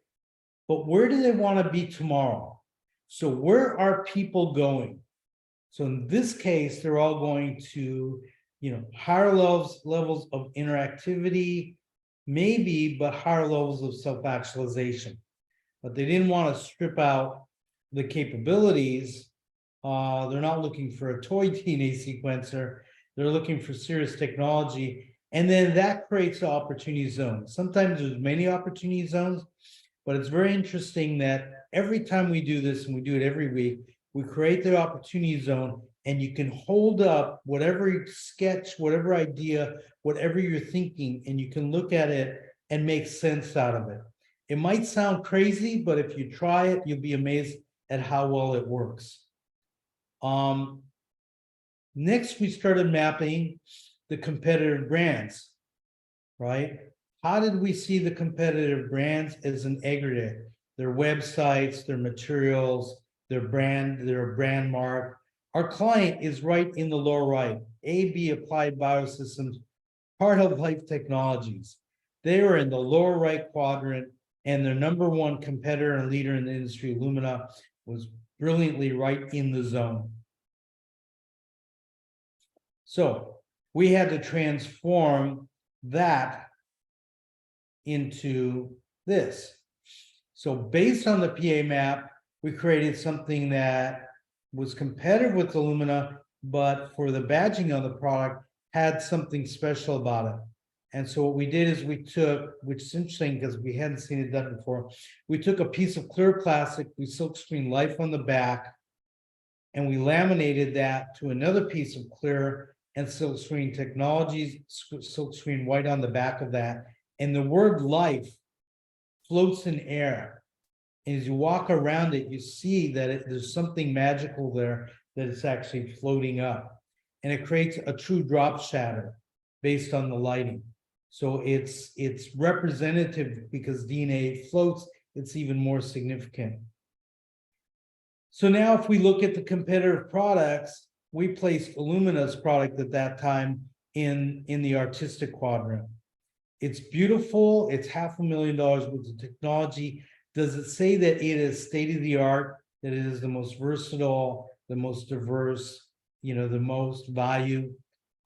but where do they want to be tomorrow? So where are people going? So in this case, they're all going to, higher levels of interactivity, maybe, but higher levels of self-actualization. But they didn't want to strip out the capabilities. They're not looking for a toy DNA sequencer. They're looking for serious technology. And then that creates an opportunity zone. Sometimes there's many opportunity zones, but it's very interesting that every time we do this, and we do it every week, we create the opportunity zone, and you can hold up whatever sketch, whatever idea, whatever you're thinking, and you can look at it and make sense out of it. It might sound crazy, but if you try it, you'll be amazed at how well it works. Next, we started mapping the competitive brands, right? How did we see the competitive brands as an aggregate? Their websites, their materials, their brand mark. Our client is right in the lower right. AB Applied Biosystems, part of Life Technologies. They were in the lower right quadrant, and their number one competitor and leader in the industry, Illumina, was brilliantly right in the zone. So we had to transform that into this. So based on the PA map, we created something that was competitive with Illumina, but for the badging on the product, had something special about it. And so what we did is we took, which is interesting because we hadn't seen it done before, we took a piece of clear plastic, we silkscreen Life on the back, and we laminated that to another piece of clear and silkscreen Technologies, silkscreen white on the back of that. And the word Life floats in air. And as you walk around it, you see that there's something magical there, that it's actually floating up. And it creates a true drop shadow based on the lighting. So it's representative because DNA floats, it's even more significant. So now if we look at the competitive products, we placed Illumina's product at that time in the artistic quadrant. It's beautiful, it's $500,000 with the technology. Does it say that it is state-of-the-art, that it is the most versatile, the most diverse, the most value?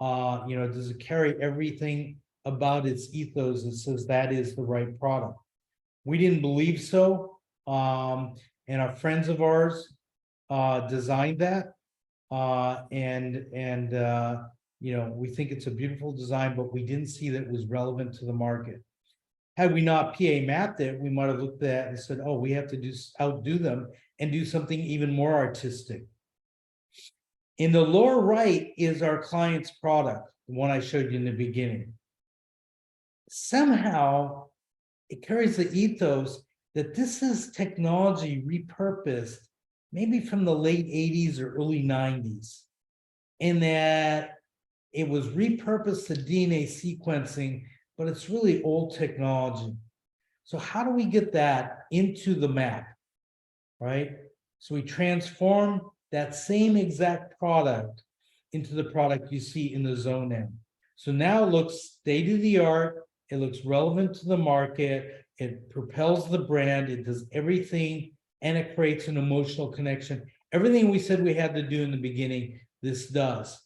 Does it carry everything about its ethos that says that is the right product? We didn't believe so. And our friends of ours designed that. We think it's a beautiful design, but we didn't see that it was relevant to the market. Had we not PA mapped it, we might have looked at it and said, oh, we have to outdo them and do something even more artistic. In the lower right is our client's product, the one I showed you in the beginning. Somehow, it carries the ethos that this is technology repurposed, maybe from the late 80s or early 90s, and that it was repurposed to DNA sequencing, but it's really old technology. So how do we get that into the map, right? So we transform that same exact product into the product you see in the zone M. So now it looks state-of-the-art, it looks relevant to the market, it propels the brand, it does everything, and it creates an emotional connection. Everything we said we had to do in the beginning, this does.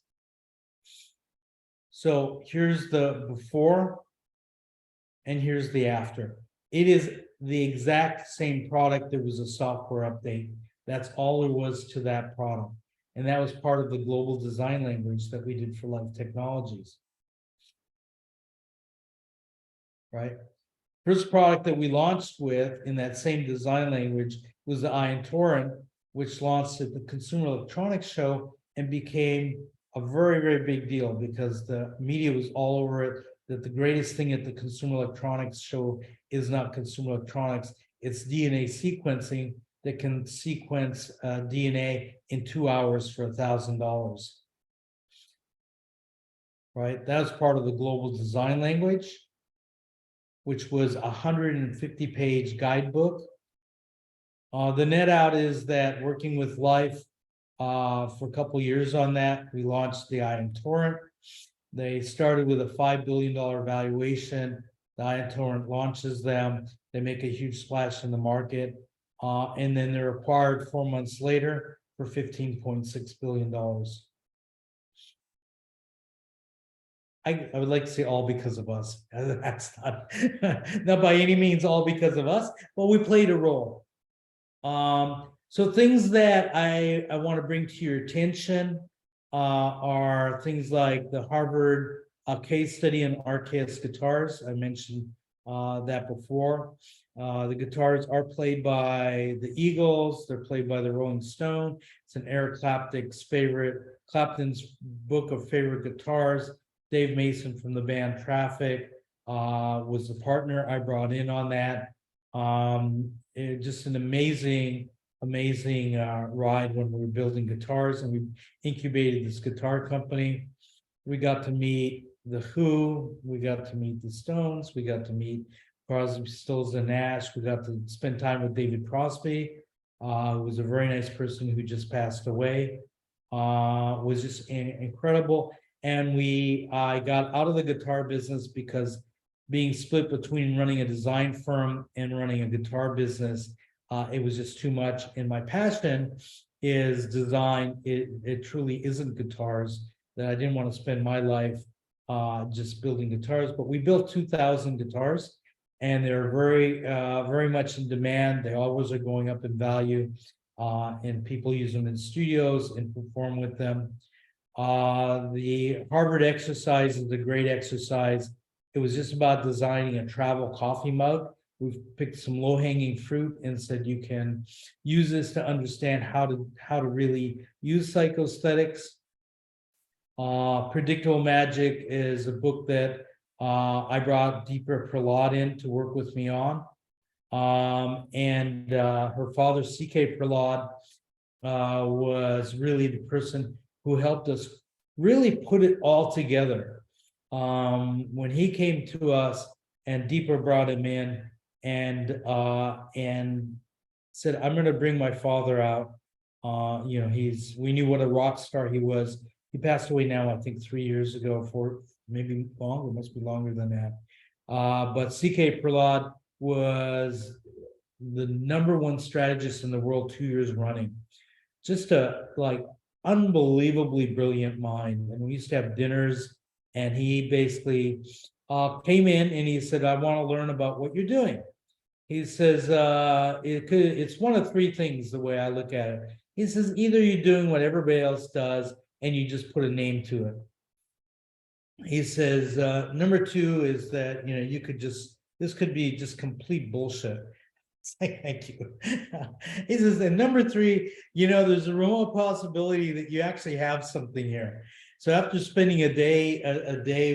So here's the before, and here's the after. It is the exact same product. There was a software update. That's all there was to that product. And that was part of the global design language that we did for Life Technologies. Right? First product that we launched with in that same design language was the Ion Torrent, which launched at the Consumer Electronics Show and became a very, very big deal because the media was all over it, that the greatest thing at the Consumer Electronics Show is not consumer electronics, it's DNA sequencing that can sequence DNA in 2 hours for $1,000. Right, that was part of the global design language, which was a 150-page guidebook. The net out is that working with Life for a couple years on that, we launched the Ion Torrent. They started with a $5 billion valuation. The Ion Torrent launches them. They make a huge splash in the market. And then they're acquired 4 months later for $15.6 billion. I would like to say all because of us. That's not by any means all because of us, but we played a role. So things that I want to bring to your attention are things like the Harvard case study on RKS guitars. I mentioned that before. The guitars are played by the Eagles. They're played by the Rolling Stone. It's an Eric Clapton's book of favorite guitars. Dave Mason from the band Traffic was the partner I brought in on that. Just an amazing ride when we were building guitars, and we incubated this guitar company. We got to meet the Who, we got to meet the Stones, we got to meet Crosby, Stills and Nash. We got to spend time with David Crosby, who was a very nice person who just passed away. Was just incredible. And I got out of the guitar business because being split between running a design firm and running a guitar business, it was just too much. And my passion is design. It truly isn't guitars, that I didn't want to spend my life just building guitars, but we built 2,000 guitars, and they're very much in demand. They always are going up in value, and people use them in studios and perform with them. The Harvard exercise is a great exercise. It was just about designing a travel coffee mug. We've picked some low-hanging fruit and said you can use this to understand how to really use psychosthetics. Predictable Magic is a book that I brought Deepa Prahlad in to work with me on. And her father, C.K. Prahlad, was really the person who helped us really put it all together. When he came to us and Deepa brought him in and said, I'm going to bring my father out. We knew what a rock star he was. He passed away now, I think 3 years ago, for maybe longer, must be longer than that. But C.K. Prahlad was the #1 strategist in the world 2 years running. Just a unbelievably brilliant mind. And we used to have dinners, and he basically came in and he said, I want to learn about what you're doing. He says, it's one of three things the way I look at it. He says, either you're doing what everybody else does and you just put a name to it. He says, number two is that, this could be just complete bullshit. Thank you. He says, and number three, there's a remote possibility that you actually have something here. So after spending a day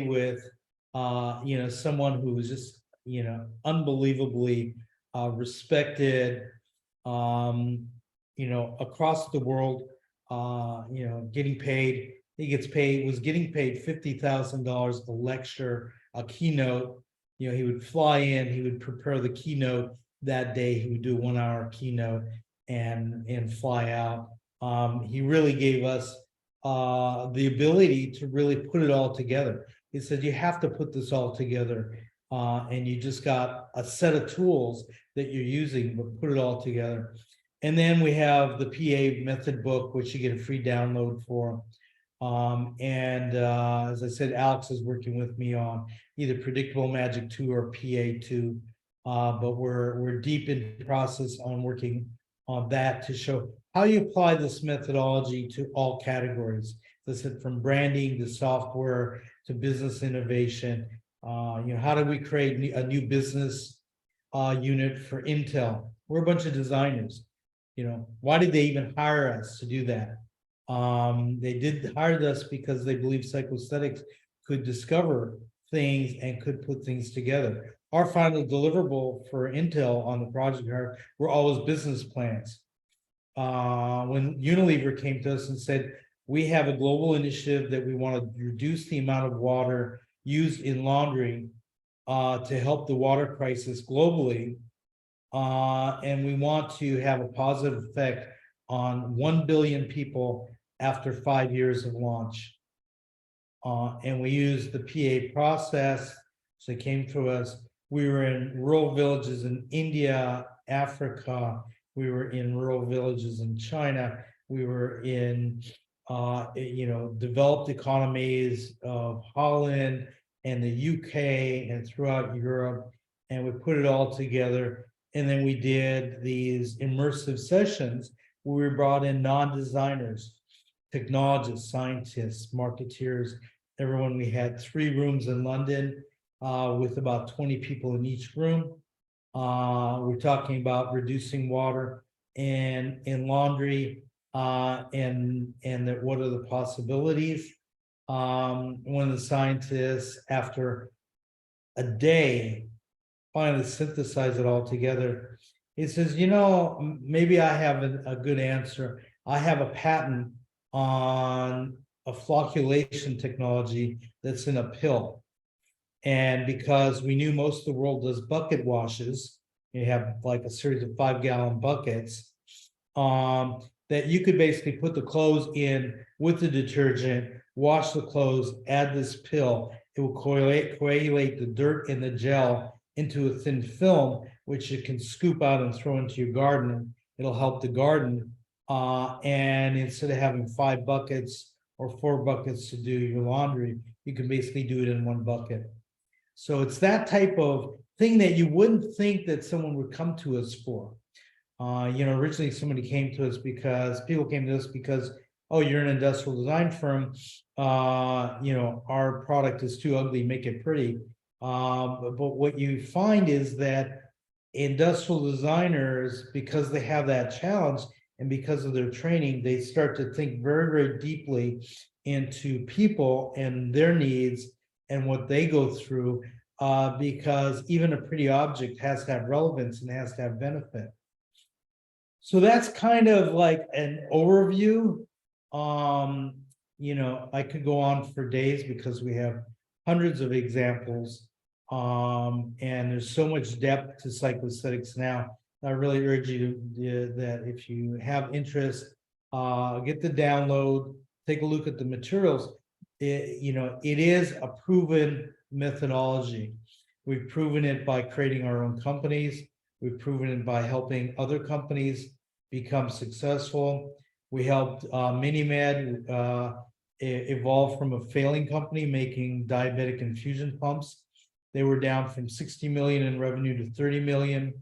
with, someone who was just, unbelievably respected, across the world, getting paid. Was getting paid $50,000 a lecture, a keynote. He would fly in, he would prepare the keynote that day. He would do a 1-hour keynote and fly out. He really gave us the ability to really put it all together. He said, you have to put this all together. And you just got a set of tools that you're using, but put it all together. And then we have the PA method book, which you get a free download for. As I said, Alex is working with me on either Predictable Magic 2 or PA 2. But we're deep in the process on working on that to show how you apply this methodology to all categories. Listen, from branding to software to business innovation. How do we create a new business unit for Intel? We're a bunch of designers. Why did they even hire us to do that? They did hire us because they believe psychosthetics could discover things and could put things together. Our final deliverable for Intel on the project were always business plans. When Unilever came to us and said, we have a global initiative that we want to reduce the amount of water used in laundry to help the water crisis globally. And we want to have a positive effect on 1 billion people after 5 years of launch. And we used the PA process. So they came to us. We were in rural villages in India, Africa. We were in rural villages in China. We were in, developed economies of Holland and the UK and throughout Europe. And we put it all together. And then we did these immersive sessions where we brought in non-designers, technologists, scientists, marketeers, everyone. We had 3 rooms in London with about 20 people in each room. We're talking about reducing water and in laundry and what are the possibilities. One of the scientists, after a day, finally synthesized it all together. He says, maybe I have a good answer. I have a patent on a flocculation technology that's in a pill. And because we knew most of the world does bucket washes, you have like a series of 5-gallon buckets, that you could basically put the clothes in with the detergent, wash the clothes, add this pill. It will coagulate the dirt and the gel into a thin film, which you can scoop out and throw into your garden. It'll help the garden. And instead of having 5 buckets or 4 buckets to do your laundry, you can basically do it in 1 bucket. So it's that type of thing that you wouldn't think that someone would come to us for. Originally somebody came to us because oh, you're an industrial design firm. Our product is too ugly, make it pretty. But what you find is that industrial designers, because they have that challenge and because of their training, they start to think very, very deeply into people and their needs and what they go through, because even a pretty object has to have relevance and has to have benefit. So that's kind of like an overview. I could go on for days because we have hundreds of examples, and there's so much depth to psychoaesthetics now. I really urge you that if you have interest, get the download, take a look at the materials. It is a proven methodology. We've proven it by creating our own companies. We've proven it by helping other companies become successful. We helped MiniMed evolve from a failing company making diabetic infusion pumps. They were down from 60 million in revenue to 30 million.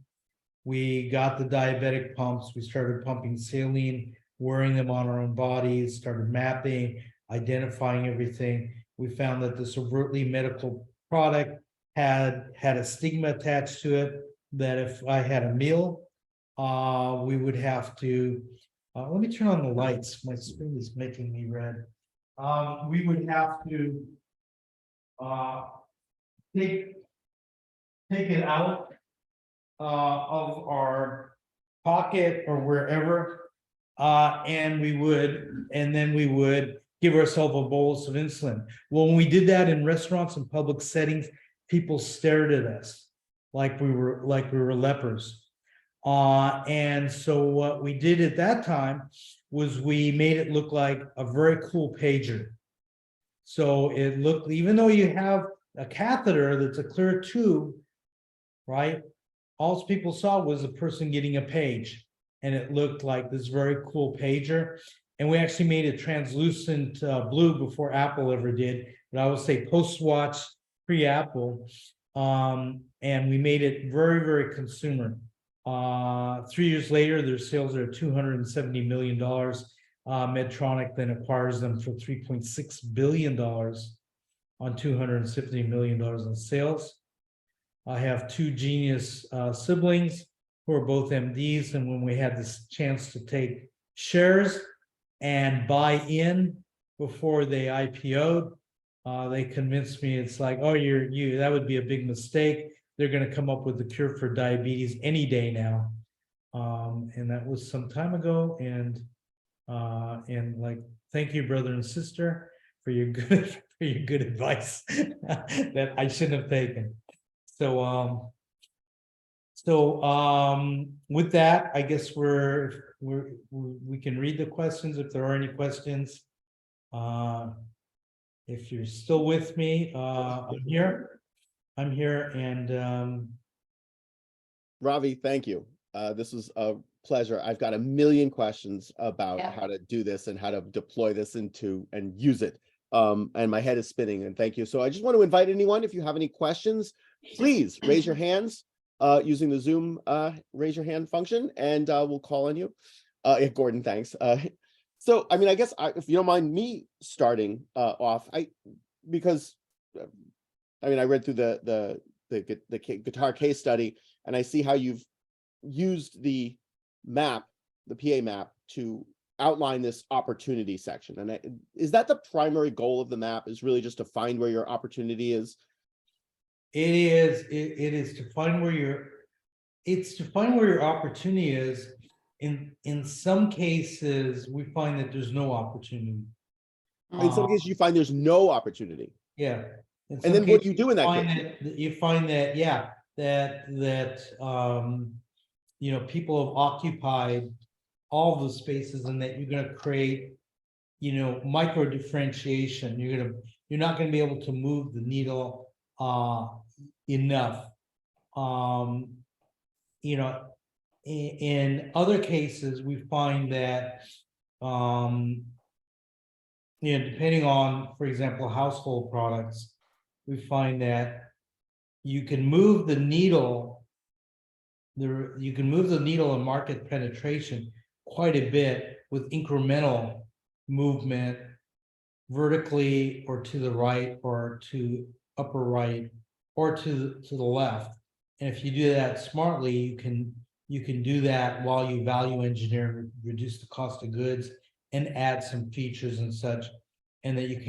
We got the diabetic pumps. We started pumping saline, wearing them on our own bodies, started mapping, identifying everything. We found that this overtly medical product had a stigma attached to it, that if I had a meal, we would have to, let me turn on the lights. My screen is making me red. We would have to take it out of our pocket or wherever, and then we would give ourselves a bolus of insulin. Well, when we did that in restaurants and public settings, people stared at us like we were lepers. And so what we did at that time was we made it look like a very cool pager. So it looked, even though you have a catheter that's a clear tube, right? All people saw was a person getting a page, and it looked like this very cool pager. And we actually made it translucent blue before Apple ever did, but I would say post-watch, pre-Apple. And we made it very, very consumer. 3 years later, their sales are $270 million. Medtronic then acquires them for $3.6 billion on $270 million in sales. I have 2 genius siblings who are both MDs, and when we had this chance to take shares and buy in before they IPO'd, they convinced me it's like, oh, that would be a big mistake. They're going to come up with the cure for diabetes any day now. And that was some time ago. And like, thank you, brother and sister, for your good advice that I shouldn't have taken. So with that, I guess we can read the questions if there are any questions. If you're still with me, I'm here, and Ravi, thank you. This was a pleasure. I've got a million questions about how to do this and how to deploy this into and use it. And my head is spinning, and thank you. So I just want to invite anyone, if you have any questions, please raise your hands using the Zoom raise your hand function, and we'll call on you. Yeah, Gordon, thanks. So, I mean, I guess if you don't mind me starting off, because I read through the guitar case study, and I see how you've used the map, the PA map, to outline this opportunity section. And is that the primary goal of the map, is really just to find where your opportunity is? It is to find where your opportunity is. In some cases, we find that there's no opportunity. In some cases, you find there's no opportunity. Yeah. In And some then what do cases, you do in that find case? that you find that, yeah, you know, people have occupied all the spaces, and that you're going to create, you know, micro differentiation. You're not going to be able to move the needle enough. You know, in other cases, we find that you know, depending on, for example, household products, we find that you can move the needle. You can move the needle in market penetration quite a bit with incremental movement vertically, or to the right, or to upper right, or to the left. And if you do that smartly, you can do that while you value engineer, reduce the cost of goods, and add some features and such, and that you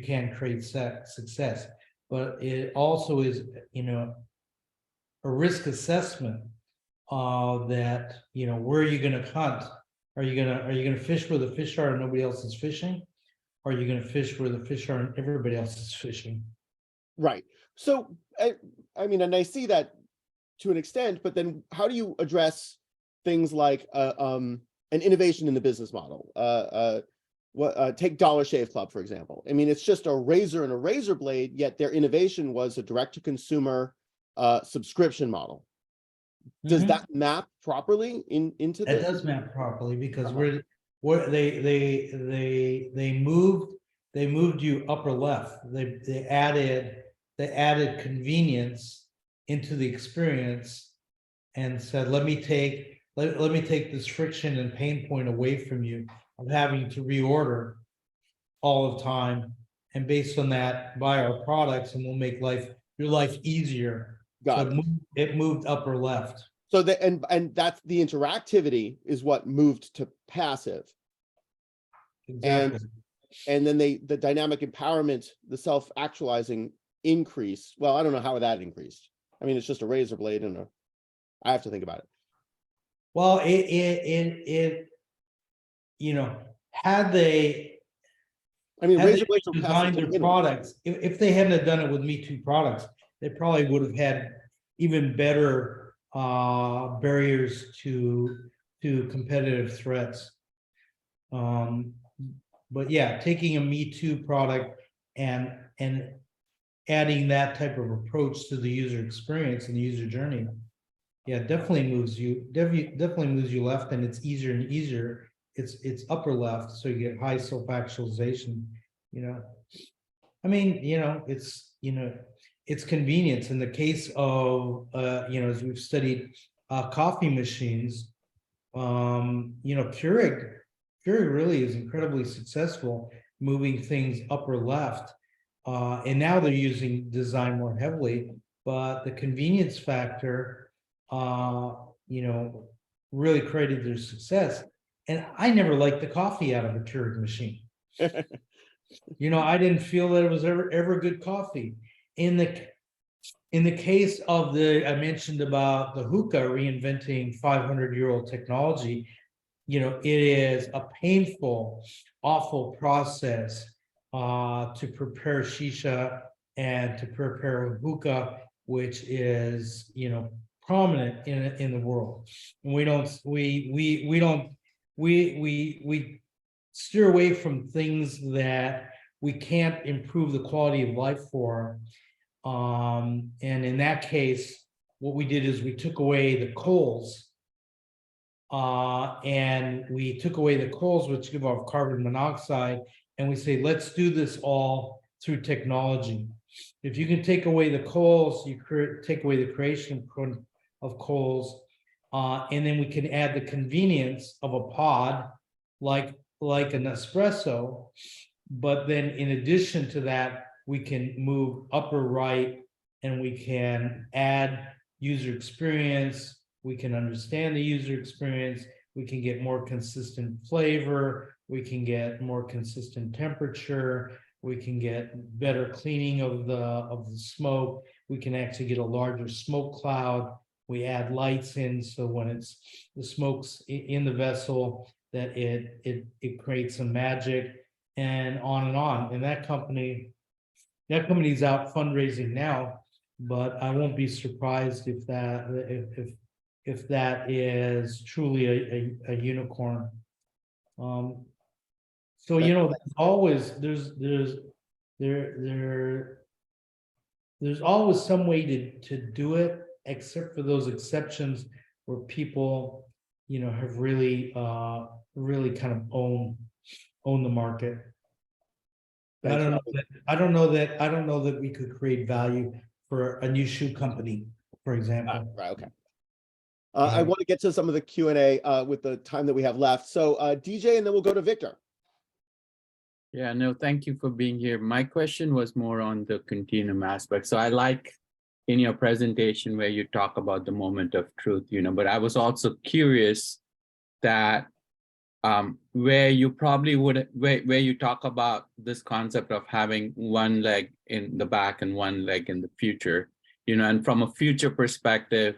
can create success. But it also is, you know, a risk assessment that, you know, where are you going to hunt? Are you gonna fish where the fish are and nobody else is fishing? Or are you going to fish where the fish are and everybody else is fishing? Right. So, I mean, and I see that to an extent, but then how do you address things like an innovation in the business model? Take Dollar Shave Club, for example. I mean, it's just a razor and a razor blade, yet their innovation was a direct-to-consumer subscription model. Does that map properly into That this? does map properly, because they moved you upper left. They added convenience into the experience, and said, let me take this friction and pain point away from you of having to reorder all the time, and based on that, buy our products, and we'll make your life easier. Got So it. it moved upper left. So that, and that's the interactivity is what moved to passive. Exactly. And then the dynamic empowerment, the self-actualizing increase. Well, I don't know how that increased. I mean, it's just a razor blade and I have to think about it. Well, you know, had they Razor blades are passive designed to their begin with. products, if they hadn't have done it with Me Too products, they probably would have had even better barriers to competitive threats. But yeah, taking a Me Too product and adding that type of approach to the user experience and the user journey, yeah, definitely moves you left, and it's easier and easier. It's upper left, so you get high self-actualization. You know, I mean, you know, it's convenience. In the case of you know, as we've studied coffee machines, you know, Keurig really is incredibly successful moving things upper left, and now they're using design more heavily, but the convenience factor, you know, really created their success. And I never liked the coffee out of a Keurig machine. You know, I didn't feel that it was ever good coffee. In the case of I mentioned about the hookah reinventing 500-year-old technology, you know, it is a painful, awful process to prepare shisha and to prepare hookah, which is, you know, prominent in the world. And we steer away from things that we can't improve the quality of life for. And in that case, what we did is we took away the coals, and we took away the coals, which give off carbon monoxide, and we say, let's do this all through technology. If you can take away the coals, you take away the creation of coals, and then we can add the convenience of a pod, like an espresso. But then in addition to that, we can move upper right, and we can add user experience. We can understand the user experience. We can get more consistent flavor. We can get more consistent temperature. We can get better cleaning of the smoke. We can actually get a larger smoke cloud. We add lights in, so when the smoke's in the vessel, that it creates some magic. and on and on. And that company's out fundraising now, but I won't be surprised if that is truly a unicorn. So there's always there's always some way to do it, except for those exceptions where people have really kind of own the market. I don't know that we could create value for a new shoe company, for example. Right. Okay. I want to get to some of the Q&A with the time that we have left. So DJ, and then we'll go to Victor. Yeah, no, thank you for being here. My question was more on the continuum aspect. So I like in your presentation where you talk about the moment of truth, but I was also curious that where you probably would, where you talk about this concept of having one leg in the back and one leg in the future, and from a future perspective,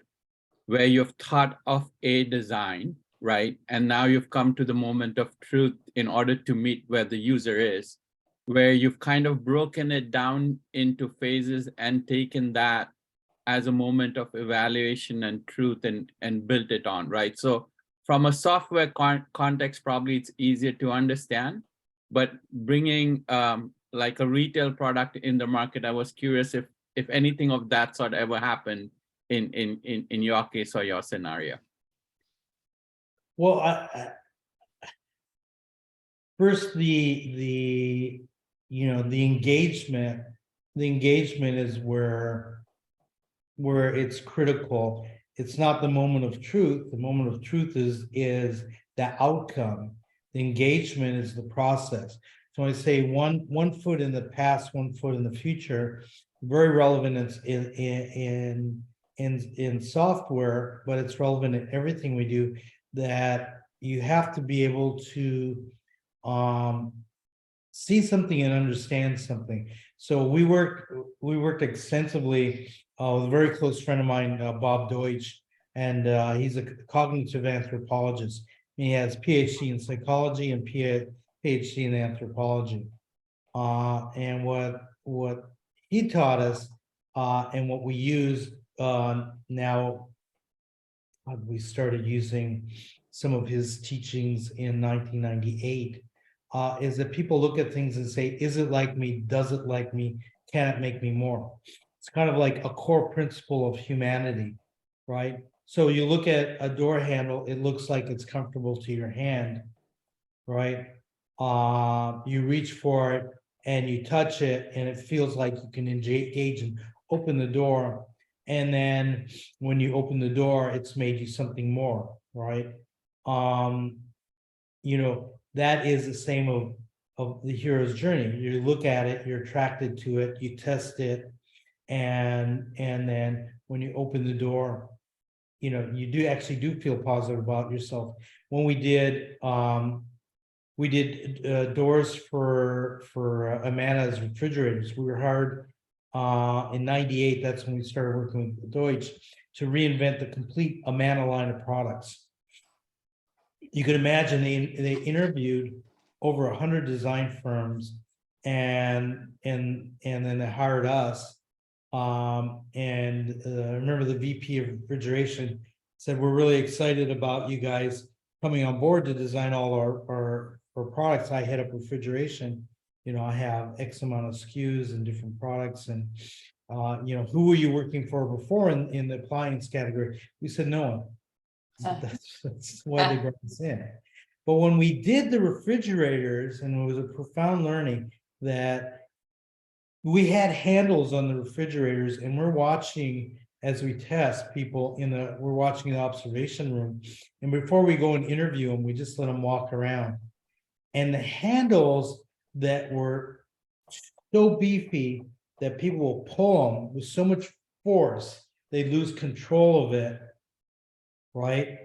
where you've thought of a design, right? And now you've come to the moment of truth in order to meet where the user is, where you've kind of broken it down into phases and taken that as a moment of evaluation and truth and built it on, right? So from a software context, probably it's easier to understand, but bringing like a retail product in the market, I was curious if anything of that sort ever happened in your case or your scenario. Well, first the engagement is where it's critical. It's not the moment of truth. The moment of truth is the outcome. The engagement is the process. So I say one foot in the past, 1 foot in the future, very relevant in software, but it's relevant in everything we do, that you have to be able to see something and understand something. So we worked extensively with a very close friend of mine, Bob Deutsch, and he's a cognitive anthropologist. He has PhD in psychology and PhD in anthropology. And what he taught us and what we use now, we started using some of his teachings in 1998, is that people look at things and say, is it like me? Does it like me? Can it make me more? It's kind of like a core principle of humanity, right? So you look at a door handle, it looks like it's comfortable to your hand, right? You reach for it and you touch it and it feels like you can engage and open the door. And then when you open the door, it's made you something more, right? That is the same of the hero's journey. You look at it, you're attracted to it, you test it, and then when you open the door, you do feel positive about yourself. When we did doors for Amana's refrigerators, we were hired in '98. That's when we started working with Deutsch to reinvent the complete Amana line of products. You could imagine they interviewed over 100 design firms, and then they hired us. I remember the VP of refrigeration said, "We're really excited about you guys coming on board to design all our products. I head up refrigeration. I have X amount of SKUs and different products, and who were you working for before in the appliance category?" We said, "No one." That's why they brought us in. But when we did the refrigerators, and it was a profound learning, that we had handles on the refrigerators, and we're watching as we test people we're watching the observation room, and before we go and interview them, we just let them walk around, and the handles that were so beefy that people will pull them with so much force they lose control of it, right?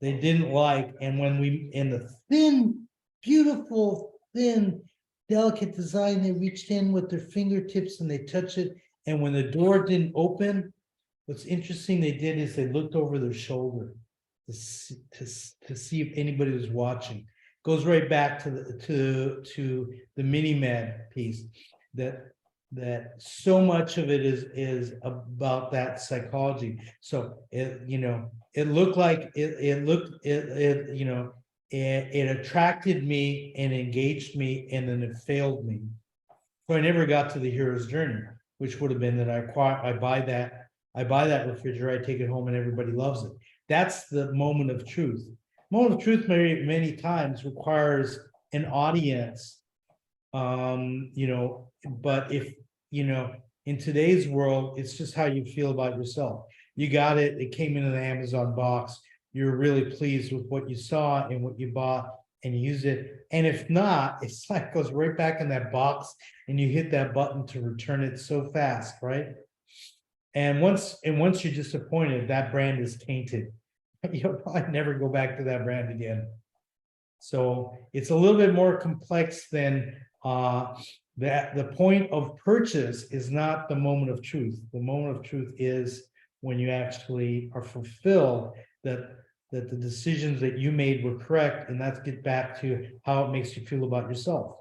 They didn't like. And when we, in the thin, beautiful, thin, delicate design, they reached in with their fingertips and they touched it. And when the door didn't open, what's interesting they did is they looked over their shoulder to see if anybody was watching. goes right back to the mini-med piece, that so much of it is about that psychology. So it looked like it attracted me and engaged me, and then it failed me. So I never got to the hero's journey, which would have been that I buy that refrigerator, I take it home, and everybody loves it. That's the moment of truth. Moment of truth many times requires an audience. But if in today's world, it's just how you feel about yourself. You got it, it came into the Amazon box, you're really pleased with what you saw and what you bought, and you use it. And if not, it's like goes right back in that box, and you hit that button to return it so fast, right? And once you're disappointed, that brand is tainted. You'll probably never go back to that brand again. So it's a little bit more complex than that. The point of purchase is not the moment of truth. The moment of truth is when you actually are fulfilled that the decisions that you made were correct, and that's get back to how it makes you feel about yourself,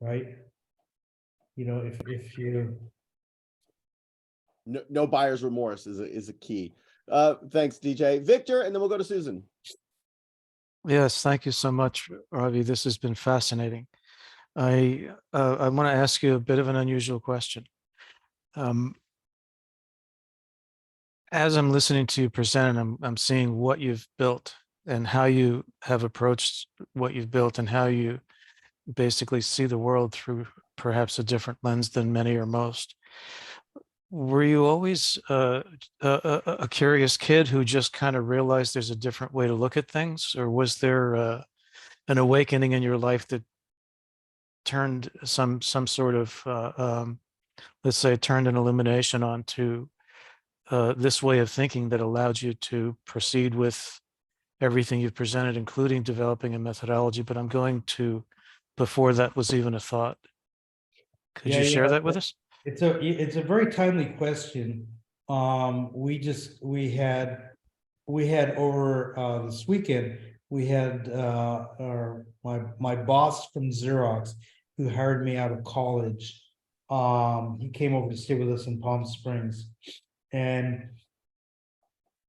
right? If you no buyer's remorse is a key. Thanks, DJ. Victor, and then we'll go to Susan. Yes, thank you so much, Ravi. This has been fascinating. I want to ask you a bit of an unusual question. As I'm listening to you present, I'm seeing what you've built and how you have approached what you've built, and how you basically see the world through perhaps a different lens than many or most. Were you always a curious kid who just kind of realized there's a different way to look at things, or was there an awakening in your life that turned some sort of let's say turned an illumination onto this way of thinking that allowed you to proceed with everything you've presented, including developing a methodology? But I'm going to, before that was even a thought. Could you share that with us? It's a very timely question. We had over this weekend, we had my boss from Xerox, who hired me out of college. He came over to stay with us in Palm Springs. And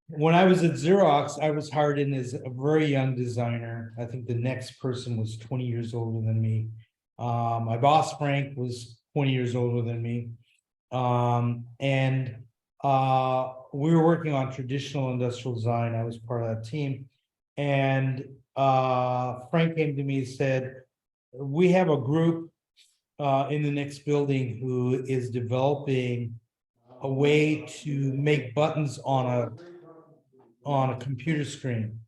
when I was at Xerox, I was hired in as a very young designer. I think the next person was 20 years older than me. My boss, Frank, was 20 years older than me. We were working on traditional industrial design. I was part of that team. And Frank came to me and said, we have a group in the next building who is developing a way to make buttons on a computer screen,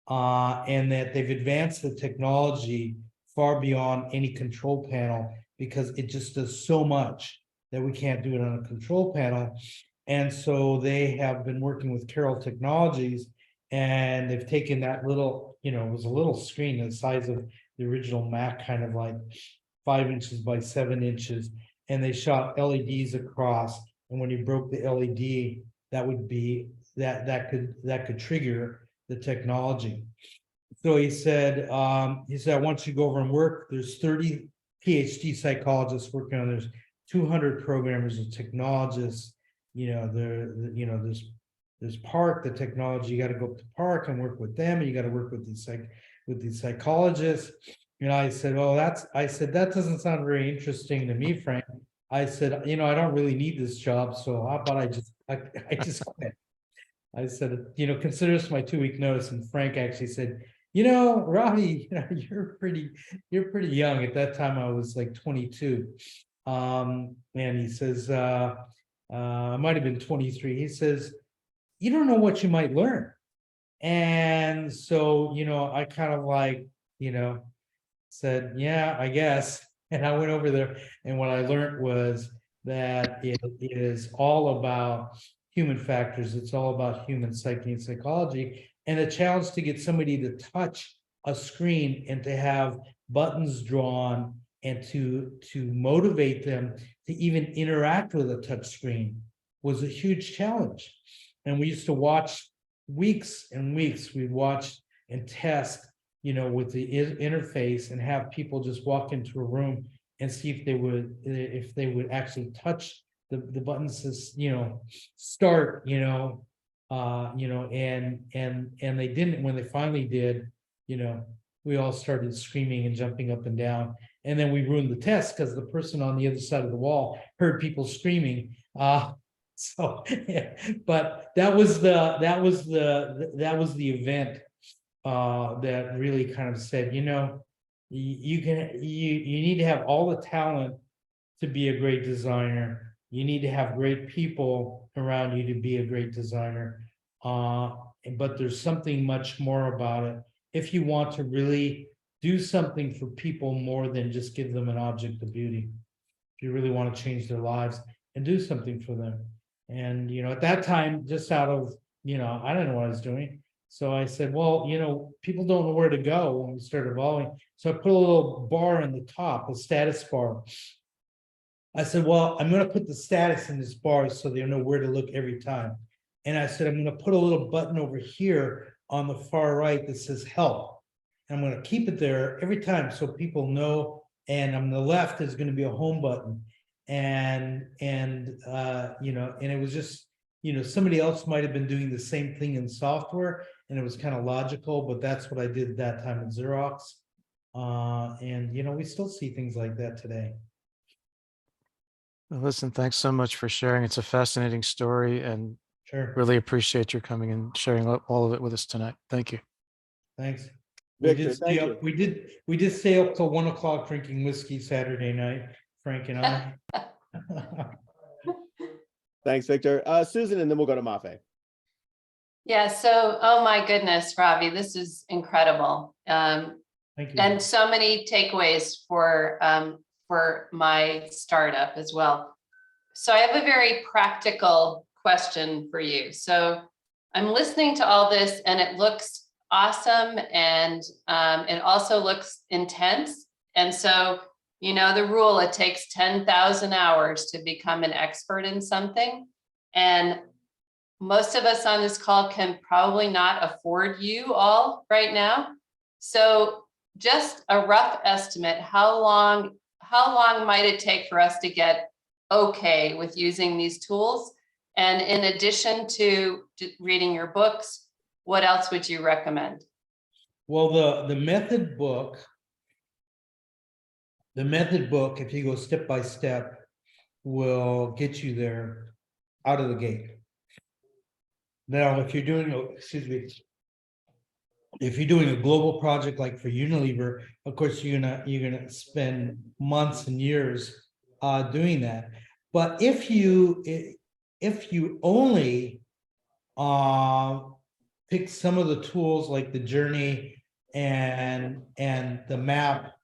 and that they've advanced the technology far beyond any control panel, because it just does so much that we can't do it on a control panel. And so they have been working with Carroll Technologies, and they've taken that little, it was a little screen the size of the original Mac, kind of like 5 inches by 7 inches, and they shot LEDs across. And when you broke the LED, that would be that could trigger the technology. So he said, I want you to go over and work. There's 30 PhD psychologists working on. There's 200 programmers and technologists. There's Park, the technology. You got to go up to Park and work with them, and you got to work with these psychologists. And I said, that doesn't sound very interesting to me, Frank. I said, I don't really need this job, so how about I just quit. I said, consider this my 2-week notice. And Frank actually said, Ravi, you're pretty young. At that time, I was like 22. And he says, I might have been 23. He says, you don't know what you might learn. And so, I kind of said, yeah, I guess. And I went over there, and what I learned was that it is all about human factors. It's all about human psyche and psychology, and a challenge to get somebody to touch a screen and to have buttons drawn and to motivate them to even interact with a touch screen was a huge challenge. And we used to watch weeks and weeks. We'd watch and test with the interface and have people just walk into a room and see if they would actually touch the buttons to, start, and they didn't. When they finally did, we all started screaming and jumping up and down. And then we ruined the test because the person on the other side of the wall heard people screaming. So yeah, but that was the event that really kind of said, you need to have all the talent to be a great designer. You need to have great people around you to be a great designer. But there's something much more about it. If you want to really do something for people more than just give them an object of beauty, if you really want to change their lives and do something for them. And, at that time, just out of, I don't know what I was doing. So I said, well, people don't know where to go when we start evolving. So I put a little bar on the top, a status bar. I said, well, I'm going to put the status in this bar so they know where to look every time. And I said, I'm going to put a little button over here on the far right that says help. And I'm going to keep it there every time so people know. And on the left is going to be a home button. And it was just, somebody else might have been doing the same thing in software, and it was kind of logical, but that's what I did at that time at Xerox. We still see things like that today. Well, listen, thanks so much for sharing. It's a fascinating story, and Sure. really appreciate your coming and sharing all of it with us tonight. Thank you. Thanks. Victor, thank you. We did stay up till 1 o'clock drinking whiskey Saturday night, Frank and I. Thanks, Victor. Susan, and then we'll go to Mafe. Yeah, so, oh my goodness, Ravi, this is incredible. Thank you. And so many takeaways for my startup as well. So I have a very practical question for you. So I'm listening to all this and it looks awesome, and it also looks intense. And so, the rule, it takes 10,000 hours to become an expert in something. And most of us on this call can probably not afford you all right now. So just a rough estimate, how long might it take for us to get okay with using these tools? And in addition to reading your books, what else would you recommend? Well, the method book, if you go step by step, will get you there out of the gate. Now, if you're doing a global project like for Unilever, of course you're gonna spend months and years doing that. But if you only pick some of the tools like the journey and the map,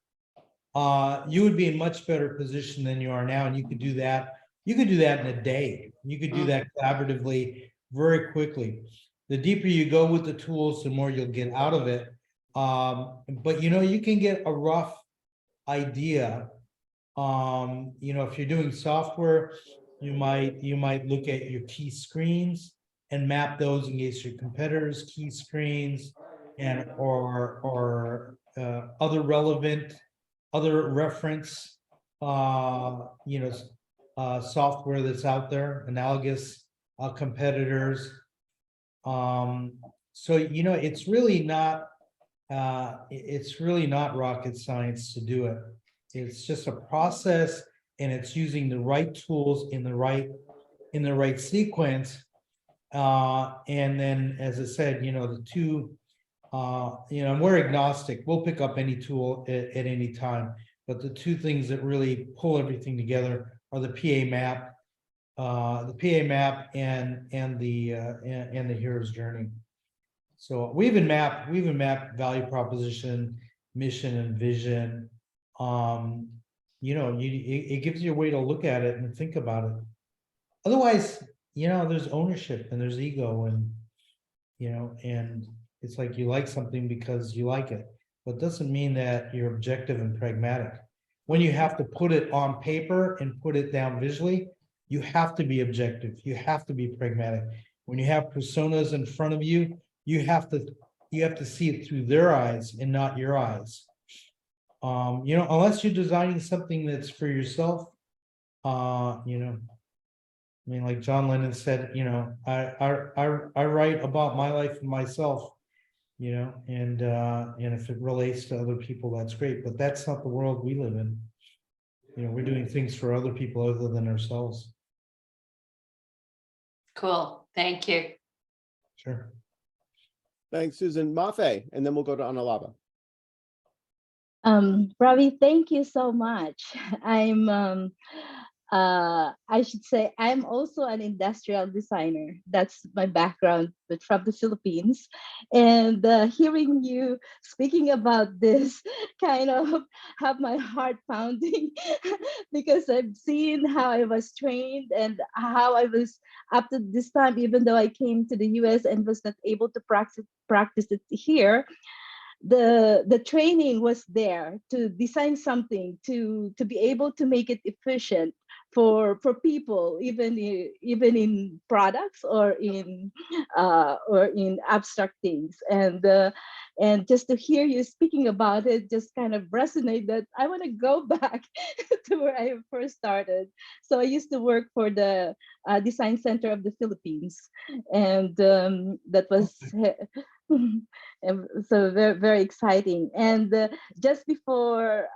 you would be in much better position than you are now, and you could do that in a day. You could do that collaboratively very quickly. The deeper you go with the tools, the more you'll get out of it. But you can get a rough idea. If you're doing software, you might look at your key screens and map those against your competitors' key screens and or other reference software that's out there, analogous competitors. So it's really not rocket science to do it. It's just a process, and it's using the right tools in the right sequence. And then, as I said, the two, we're agnostic. We'll pick up any tool at any time. But the two things that really pull everything together are the PA map, and the hero's journey. So we even map value proposition, mission, and vision. It gives you a way to look at it and think about it. Otherwise, there's ownership and there's ego, and and it's like you like something because you like it, but it doesn't mean that you're objective and pragmatic. When you have to put it on paper and put it down visually, you have to be objective. You have to be pragmatic. When you have personas in front of you, you have to you have to see it through their eyes and not your eyes. You know, unless you're designing something that's for yourself, you know, I mean, like John Lennon said, you know, I write about my life and myself, you know, and if it relates to other people, that's great, but that's not the world we live in. You know, we're doing things for other people other than ourselves. Cool. Thank you. Sure. Thanks, Susan. Mafe, and then we'll go to Analaba. Ravi, thank you so much. I should say I'm also an industrial designer. That's my background, but from the Philippines. And hearing you speaking about this kind of have my heart pounding because I've seen how I was trained and how I was up to this time, even though I came to the US and was not able to practice it here. The training was there to design something to be able to make it efficient for people, even in products or in abstract things. And just to hear you speaking about it just kind of resonate that I want to go back to where I first started. So I used to work for the Design Center of the Philippines, and that was and so very, very exciting. And just before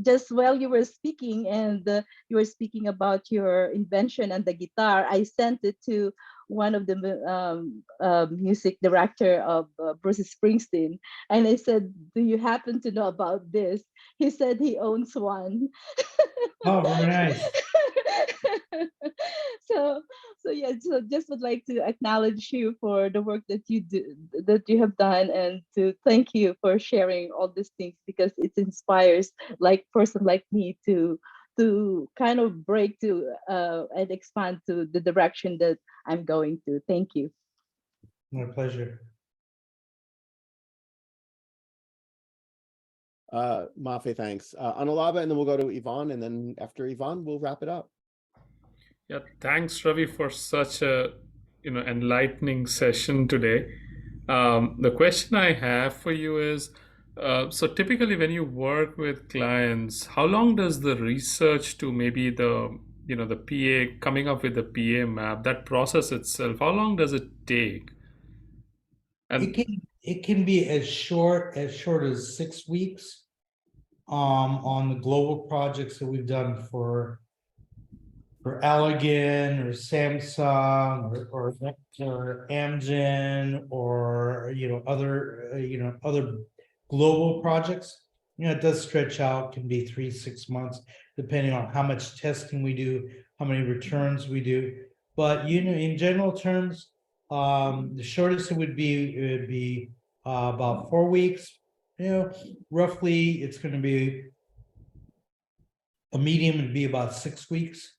just while you were speaking and you were speaking about your invention and the guitar, I sent it to one of the music director of Bruce Springsteen, and I said, do you happen to know about this? He said he owns one. Oh, very nice. So yeah, so just would like to acknowledge you for the work that you have done, and to thank you for sharing all these things, because it inspires like person like me to kind of break to and expand to the direction that I'm going to. Thank you. My pleasure. Mafe, thanks. Analaba, and then we'll go to Yvonne, and then after Yvonne, we'll wrap it up. Yeah, thanks, Ravi, for such a enlightening session today. The question I have for you is, so typically when you work with clients, how long does the research to maybe the the PA coming up with the PA map, that process itself, how long does it take? And It can be as short as 6 weeks. On the global projects that we've done for Allergan or Samsung or Amgen or other global projects, it does stretch out, can be 3-6 months depending on how much testing we do, how many returns we do. But in general terms, the shortest it would be about 4 weeks. Roughly it's going to be a medium would be about 6 weeks.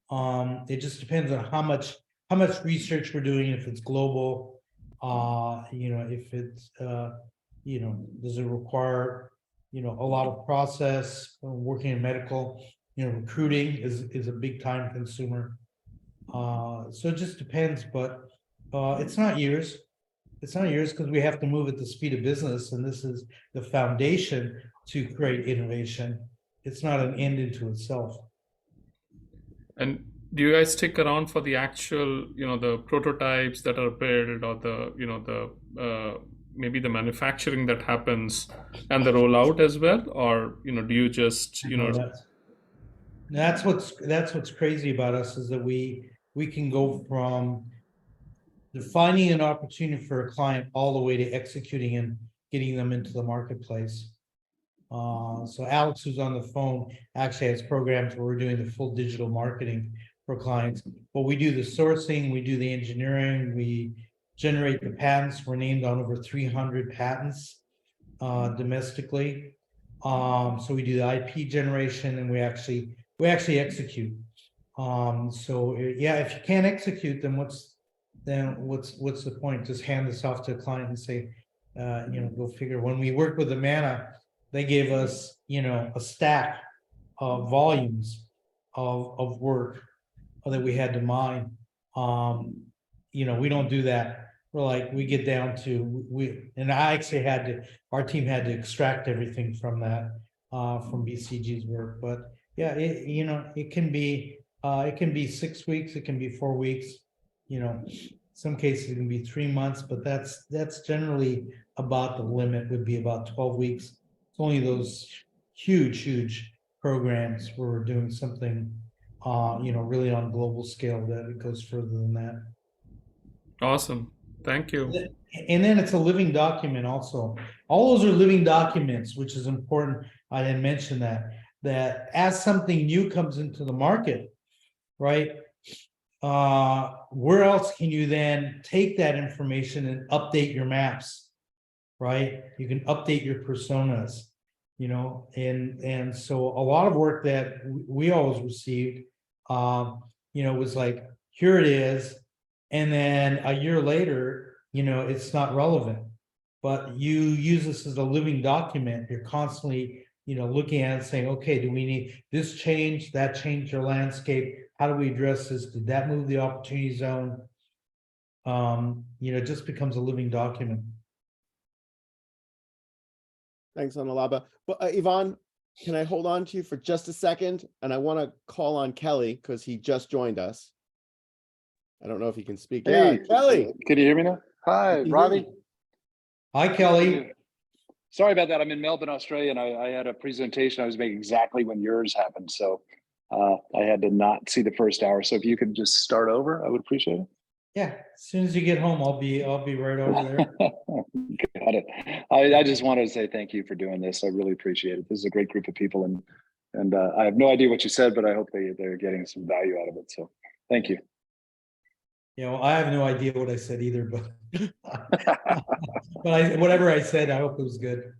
It just depends on how much research we're doing, if it's global, if it's does it require a lot of process. Working in medical, recruiting is a big time consumer. So it just depends, but it's not years. It's not years because we have to move at the speed of business, and this is the foundation to create innovation. It's not an end into itself. And do you guys stick around for the actual, the prototypes that are built, or the maybe the manufacturing that happens and the rollout as well, or do you just That's what's crazy about us, is that we can go from defining an opportunity for a client all the way to executing and getting them into the marketplace. So Alex, who's on the phone, actually has programs where we're doing the full digital marketing for clients. But we do the sourcing, we do the engineering, we generate the patents. We're named on over 300 patents domestically. So we do the IP generation, and we actually execute. So yeah, if you can't execute, then what's the point? Just hand this off to a client and say, go figure. When we worked with Amana, they gave us, a stack of volumes of work that we had to mine. We don't do that. we get down to, and I actually our team had to extract everything from that, from BCG's work. But yeah, it can be 6 weeks, it can be 4 weeks, some cases it can be 3 months, but that's generally about the limit, would be about 12 weeks. It's only those huge programs where we're doing something, really on global scale, that it goes further than that. Awesome. Thank you. And then it's a living document also. All those are living documents, which is important. I didn't mention that as something new comes into the market, right? Where else can you then take that information and update your maps, right? You can update your personas, and so a lot of work that we always received, was like, here it is. And then a year later, it's not relevant, but you use this as a living document. You're constantly, looking at it saying, okay, do we need this change, that changed your landscape? How do we address this? Did that move the opportunity zone? It just becomes a living document. Thanks, Analaba. But Yvonne, can I hold on to you for just a second? And I want to call on Kelly because he just joined us. I don't know if he can speak. Hey, Yeah, Kelly. Can you hear me now? Hi, Ravi. Hi, Kelly. Sorry about that. I'm in Melbourne, Australia, and I had a presentation I was making exactly when yours happened. So I had to not see the first hour. So if you could just start over, I would appreciate it. Yeah, as soon as you get home, I'll be right over there. Got it. I just wanted to say thank you for doing this. I really appreciate it. This is a great group of people, and I have no idea what you said, but I hope they're getting some value out of it. So thank you. I have no idea what I said either, but whatever I said, I hope it was good.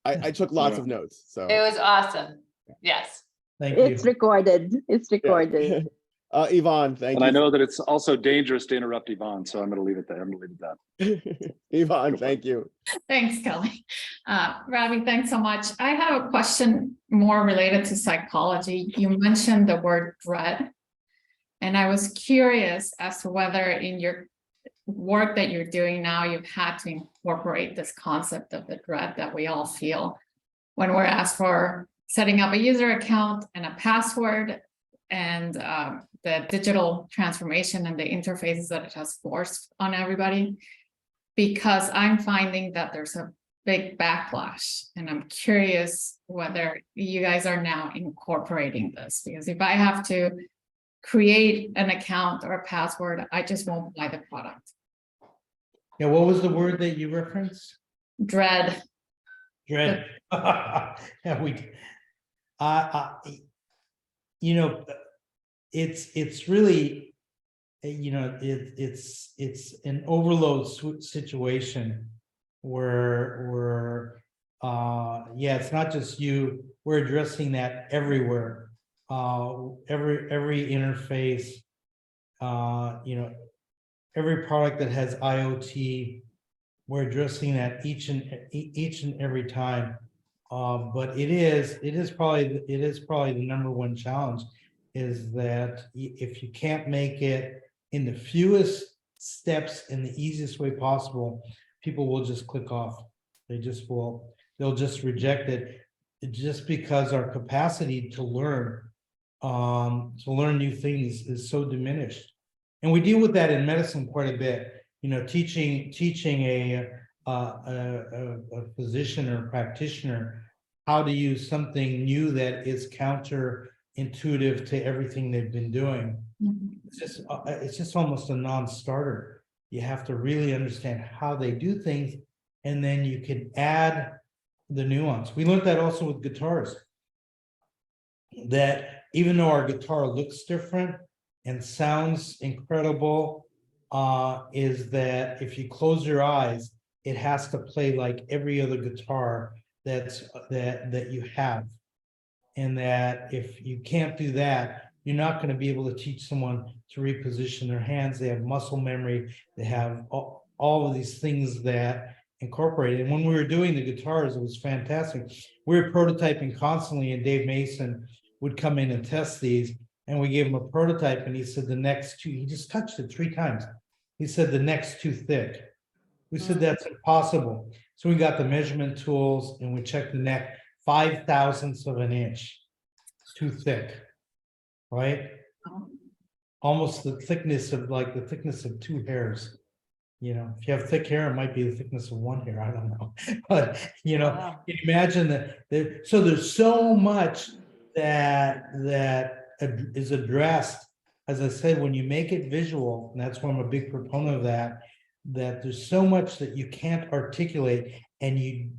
I took lots of notes. So It was awesome. Yes. Thank you. It's recorded. It's recorded. Yvonne, thank And you. I know that it's also dangerous to interrupt Yvonne, so I'm going to leave it there. I'm going to leave it that. Yvonne, thank you. Thanks, Kelly. Ravi, thanks so much. I have a question more related to psychology. You mentioned the word dread, and I was curious as to whether in your work that you're doing now, you've had to incorporate this concept of the dread that we all feel when we're asked for setting up a user account and a password, and the digital transformation and the interfaces that it has forced on everybody, because I'm finding that there's a big backlash, and I'm curious whether you guys are now incorporating this, because if I have to create an account or a password, I just won't buy the product. Yeah, what was the word that you referenced? Dread. Dread. Yeah, it's really, it's an overload situation where it's not just you. We're addressing that everywhere. Every interface, every product that has IoT, we're addressing that each and every time. But it is probably the number one challenge, is that if you can't make it in the fewest steps in the easiest way possible, people will just click off. They'll just reject it, just because our capacity to learn new things is so diminished. And we deal with that in medicine quite a bit. Teaching a physician or practitioner how to use something new that is counterintuitive to everything they've been doing. Mm-hmm. It's just almost a non-starter. You have to really understand how they do things, and then you can add the nuance. We learned that also with guitars, that even though our guitar looks different and sounds incredible, is that if you close your eyes, it has to play like every other guitar that you have. And that if you can't do that, you're not going to be able to teach someone to reposition their hands. They have muscle memory. They have all of these things that incorporate. And when we were doing the guitars, it was fantastic. We were prototyping constantly, and Dave Mason would come in and test these. And we gave him a prototype, and he said the next two, he just touched it 3 times. He said the next too thick. We said that's impossible. So we got the measurement tools and we checked the neck 5/1000ths of an inch. It's too thick, right? Almost the thickness of two hairs. You know, if you have thick hair, it might be the thickness of one hair. I don't know. But, you know, Wow. you can imagine that so there's so much that is addressed. As I said, when you make it visual, and that's why I'm a big proponent of that, that there's so much that you can't articulate and you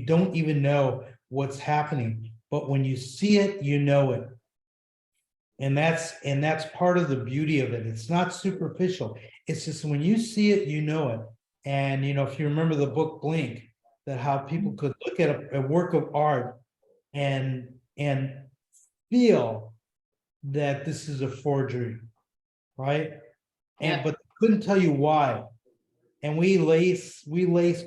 don't even know what's happening. But when you see it, you know it. And that's part of the beauty of it. It's not superficial. It's just when you see it, you know it. And you know, if you remember the book Blink, that how people could look at a work of art and feel that this is a forgery, right? And Yeah. but couldn't tell you why. And we lace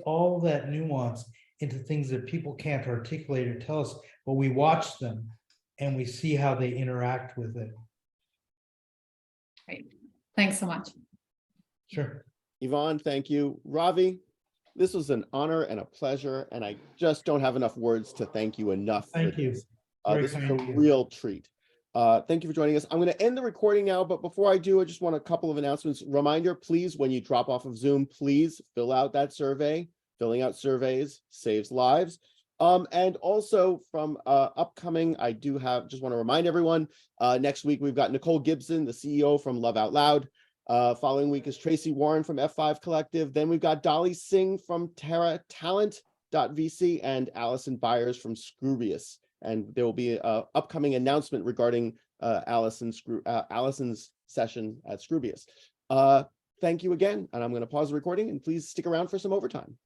all that nuance into things that people can't articulate or tell us, but we watch them and we see how they interact with it. Great. Thanks so much. Sure. Yvonne, thank you. Ravi, this was an honor and a pleasure, and I just don't have enough words to thank you enough. Thank you. This. Very This is kind a of you. real treat. Thank you for joining us. I'm going to end the recording now, but before I do, I just want a couple of announcements. Reminder, please, when you drop off of Zoom, please fill out that survey. Filling out surveys saves lives. And also from upcoming, I do have, just want to remind everyone, next week we've got Nicole Gibson, the CEO from Love Out Loud. Following week is Tracy Warren from F5 Collective. Then we've got Dolly Singh from Terra Talent.vc and Allison Byers from Scroobius. And there will be an upcoming announcement regarding Allison's session at Scroobius. Thank you again. And I'm going to pause the recording and please stick around for some overtime.